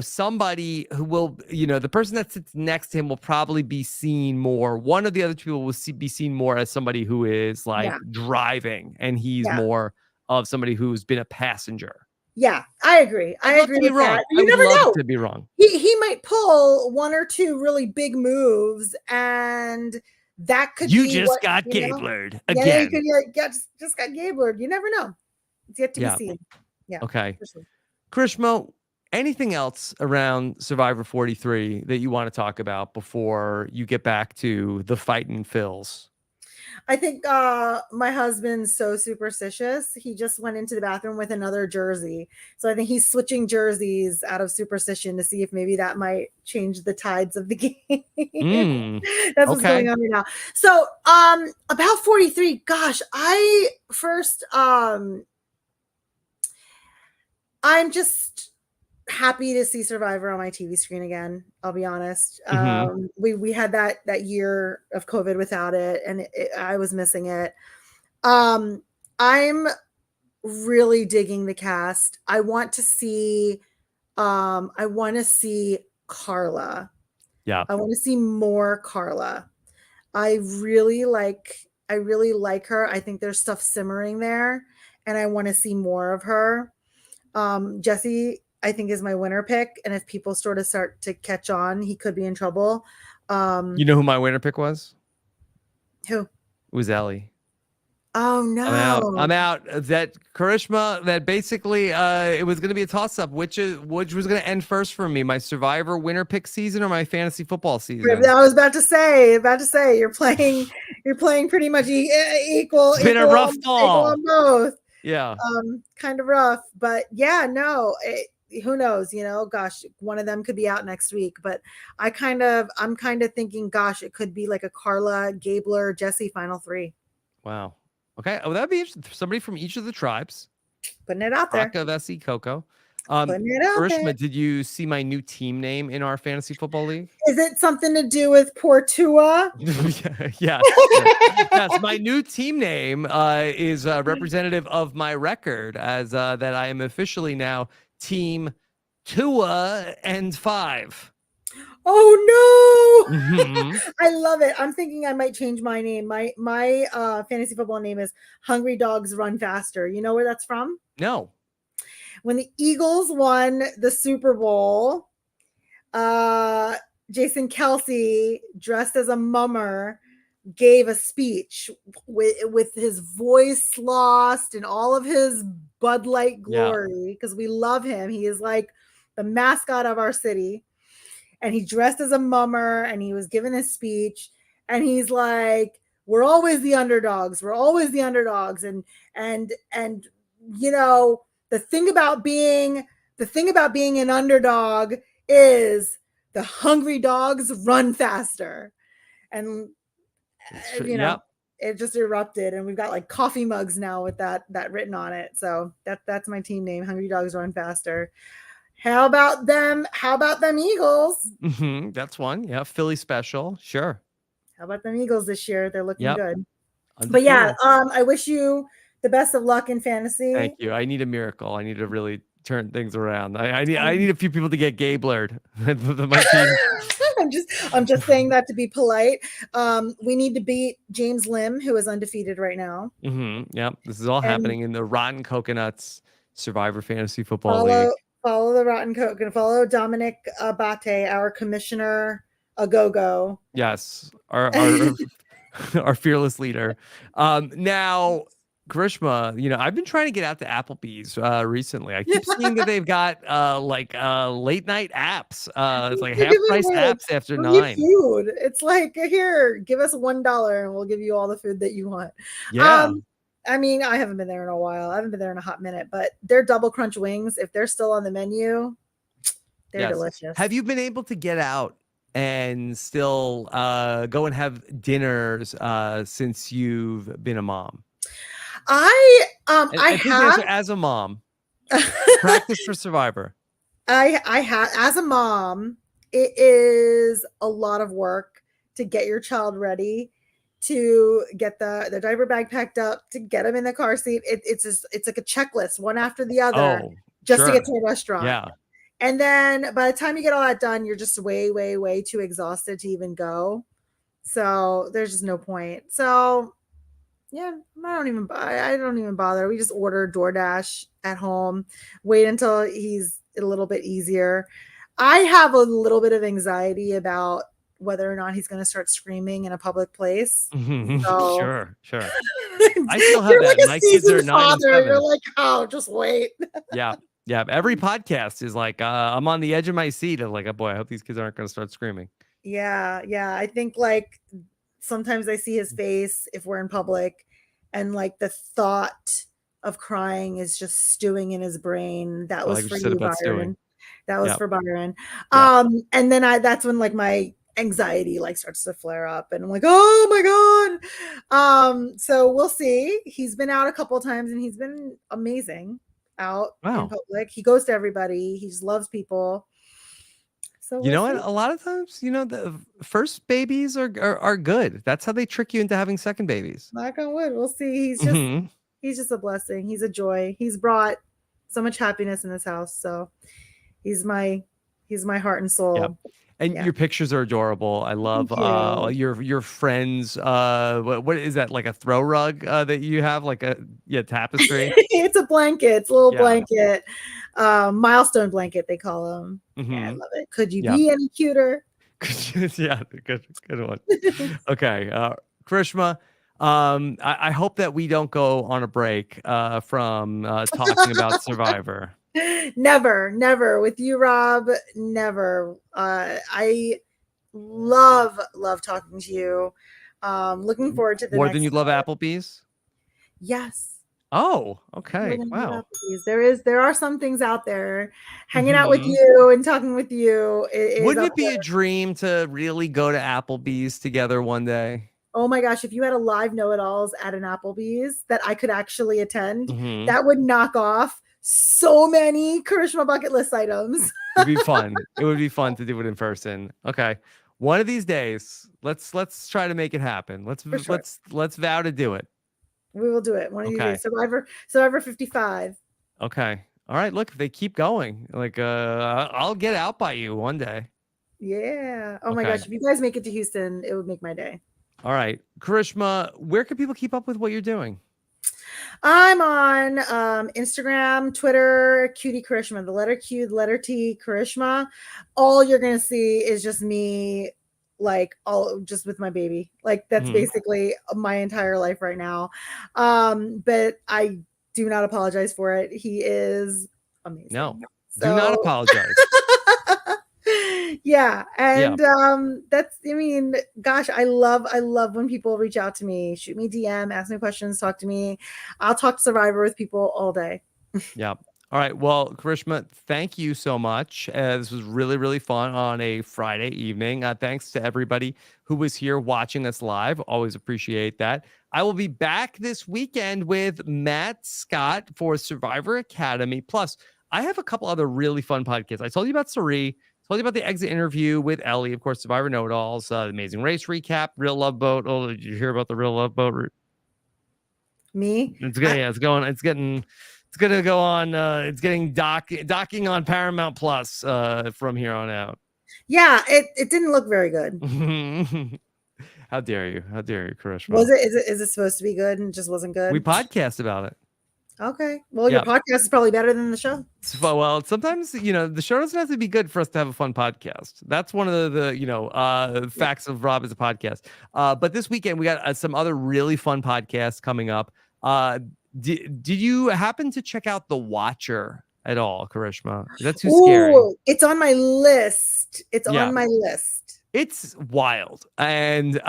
somebody who will, the person that sits next to him will probably be seen more. One of the other people will be seen more as somebody who is driving, and he's more of somebody who's been a passenger. Yeah, I agree. I agree with that. You never know. To be wrong. He might pull one or two really big moves, and that could be just got Gablered again. Yeah, you could just got Gablered. You never know. It's yet to be seen. Yeah. Okay. For sure. Krishma, anything else around Survivor 43 that you want to talk about before you get back to the fighting Phils? I think my husband's so superstitious. He just went into the bathroom with another jersey. So I think he's switching jerseys out of superstition to see if maybe that might change the tides of the game. That's what's going on right now. So about 43, gosh, I'm just happy to see Survivor on my TV screen again. I'll be honest. We had that year of COVID without it, and I was missing it. I'm really digging the cast. I want to see Carla. Yeah. I want to see more Carla. I really like her. I think there's stuff simmering there, and I want to see more of her. Jesse, I think, is my winner pick. And if people sort of start to catch on, he could be in trouble. You know who my winner pick was? Who? It was Ellie. Oh, no. I'm out. That Karishma, that basically it was going to be a toss-up. Which was going to end first for me? My Survivor winner pick season or my fantasy football season? I was about to say, you're playing pretty much equal. It's been a rough fall. On both. Yeah. Kind of rough, but yeah, no, who knows, gosh, one of them could be out next week, but I'm kind of thinking, gosh, it could be like a Carla, Gabler, Jesse final three. Wow. Okay. Oh, that'd be interesting. Somebody from each of the tribes. Putting it out there. Rocco, Vessi, Coco. Putting it out there. Karishma, did you see my new team name in our fantasy football league? Is it something to do with Portua? Yes. Yes. My new team name is representative of my record, as that I am officially now Team Tua and 5. Oh no! Mhm. I love it. I'm thinking I might change my name. My fantasy football name is Hungry Dogs Run Faster. You know where that's from? No. When the Eagles won the Super Bowl, Jason Kelsey, dressed as a mummer, gave a speech with his voice lost and all of his Bud Light glory, because we love him. He is like the mascot of our city. And he dressed as a mummer and he was giving a speech, and he's like, we're always the underdogs. We're always the underdogs. And you know, the thing about being an underdog is the hungry dogs run faster. And you know, it just erupted, and we've got like coffee mugs now with that written on it. So that's my team name, Hungry Dogs Run Faster. How about them? How about them Eagles? Mm-hmm. That's one. Yeah. Philly special. Sure. How about them Eagles this year? They're looking good. Undefeated. But yeah, I wish you the best of luck in fantasy. Thank you. I need a miracle. I need to really turn things around. I need a few people to get Gablered. My team. I'm just saying that to be polite. We need to beat James Lim, who is undefeated right now. Mm-hmm. Yep. This is all happening in the Rotten Coconuts Survivor Fantasy Football League. Follow the Rotten Coconut. Follow Dominic Abate, our commissioner, a go-go. Yes, our fearless leader. Now, Karishma, you know, I've been trying to get out to Applebee's recently. I keep seeing that they've got late night apps. It's like half price apps after 9. Food. It's like, here, give us $1 and we'll give you all the food that you want. Yeah. I mean, I haven't been there in a while. I haven't been there in a hot minute, but their double crunch wings, if they're still on the menu, they're delicious. Have you been able to get out and still go and have dinners since you've been a mom? I have as a mom. Practice for Survivor. I have, as a mom, it is a lot of work to get your child ready, to get the diaper bag packed up, to get them in the car seat. It's like a checklist, one after the other, to get to a restaurant. Yeah. And then by the time you get all that done, you're just way, way, way too exhausted to even go. So there's just no point. So yeah, I don't even bother. We just order DoorDash at home, wait until he's a little bit easier. I have a little bit of anxiety about whether or not he's going to start screaming in a public place. So, sure. I still have that. Like my kids are 9 and 7. You're like, oh, just wait. Yeah. Every podcast is like, I'm on the edge of my seat. I'm like, oh boy, I hope these kids aren't going to start screaming. Yeah. I think like sometimes I see his face if we're in public, and like the thought of crying is just stewing in his brain. That was for you, Byron. That was for Byron. And then that's when like my anxiety like starts to flare up, and I'm like, oh my God. So we'll see. He's been out a couple of times and he's been amazing out in public. He goes to everybody. He just loves people. So you know what? A lot of times, you know, the first babies are good. That's how they trick you into having second babies. Knock on wood. We'll see. He's just a blessing. He's a joy. He's brought so much happiness in this house. So he's my heart and soul. Yep. And your pictures are adorable. I love your friends. What is that, like a throw rug that you have, like a tapestry? It's a blanket. It's a little blanket. Milestone blanket, they call them. Yeah, I love it. Could you be any cuter? Good one. Okay, Karishma, I hope that we don't go on a break from talking about Survivor. Never with you, Rob. Never. I love talking to you. Looking forward to the more next than you love Applebee's. Yes. Oh, okay. Wow. There are some things out there. Hanging out with you and talking with you. Wouldn't it be a dream to really go to Applebee's together one day? Oh my gosh, if you had a live know-it-alls at an Applebee's that I could actually attend, that would knock off so many Karishma bucket list items. It'd be fun. It would be fun to do it in person. Okay. One of these days, let's try to make it happen. For sure. Let's vow to do it. We will do it. One of these Okay. days. Survivor 55. Okay. All right. Look, if they keep going, like I'll get out by you one day. Yeah. Oh my Okay. gosh. If you guys make it to Houston, it would make my day. All right. Karishma, where can people keep up with what you're doing? I'm on Instagram, Twitter, Cutie Karishma, the letter Q, the letter T, Karishma. All you're gonna see is just me, like all just with my baby. Like that's basically my entire life right now. But I do not apologize for it. He is amazing. No, do not apologize. Yeah, and that's, I mean, gosh, I love when people reach out to me, shoot me DM, ask me questions, talk to me. I'll talk to Survivor with people all day. Yeah. All right. Well, Karishma, thank you so much. This was really, really fun on a Friday evening. Thanks to everybody who was here watching us live. Always appreciate that. I will be back this weekend with Matt Scott for Survivor Academy. Plus, I have a couple other really fun podcasts. I told you about Sari. Told you about the exit interview with Ellie, of course, Survivor Know-It-Alls, the Amazing Race recap, Real Love Boat. Oh, did you hear about the Real Love Boat? Me? It's good. Yeah, it's getting docking on Paramount Plus from here on out. Yeah, it didn't look very good. How dare you, Karishma? Is it supposed to be good and just wasn't good? We podcast about it. Okay. Well, your podcast is probably better than the show. Well, sometimes, the show doesn't have to be good for us to have a fun podcast. That's one of the facts of Rob as a podcast. But this weekend, we got some other really fun podcasts coming up. Did you happen to check out The Watcher at all, Karishma? That's too scary. It's on my list. On my list. It's wild. And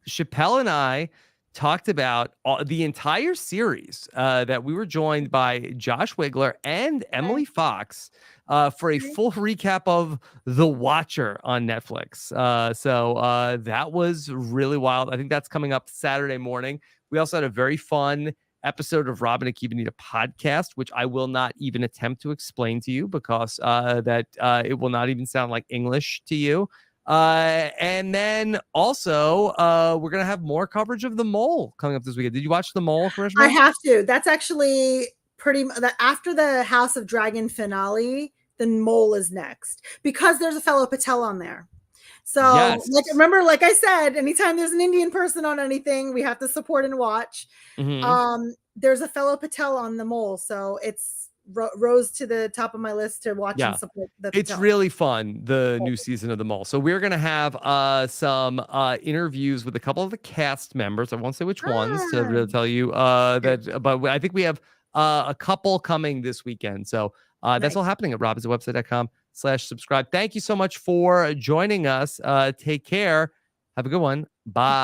Chappelle and I talked about the entire series that we were joined by Josh Wigler and Emily Fox for a full recap of The Watcher on Netflix. So that was really wild. I think that's coming up Saturday morning. We also had a very fun episode of Rob and Akiva podcast, which I will not even attempt to explain to you because it will not even sound like English to you. And then also we're gonna have more coverage of The Mole coming up this weekend. Did you watch The Mole, Karishma? I have to. That's actually pretty much after the House of Dragon finale. The Mole is next because there's a fellow Patel on there. So remember, like I said, anytime there's an Indian person on anything, we have to support and watch. There's a fellow Patel on The Mole, so it's rose to the top of my list to watch and support the Patel. It's really fun, the new season of The Mole. So we're gonna have some interviews with a couple of the cast members. I won't say which ones to really tell you but I think we have a couple coming this weekend. So that's all happening at robhasawebsite.com/subscribe. Thank you so much for joining us. Take care. Have a good one. Bye.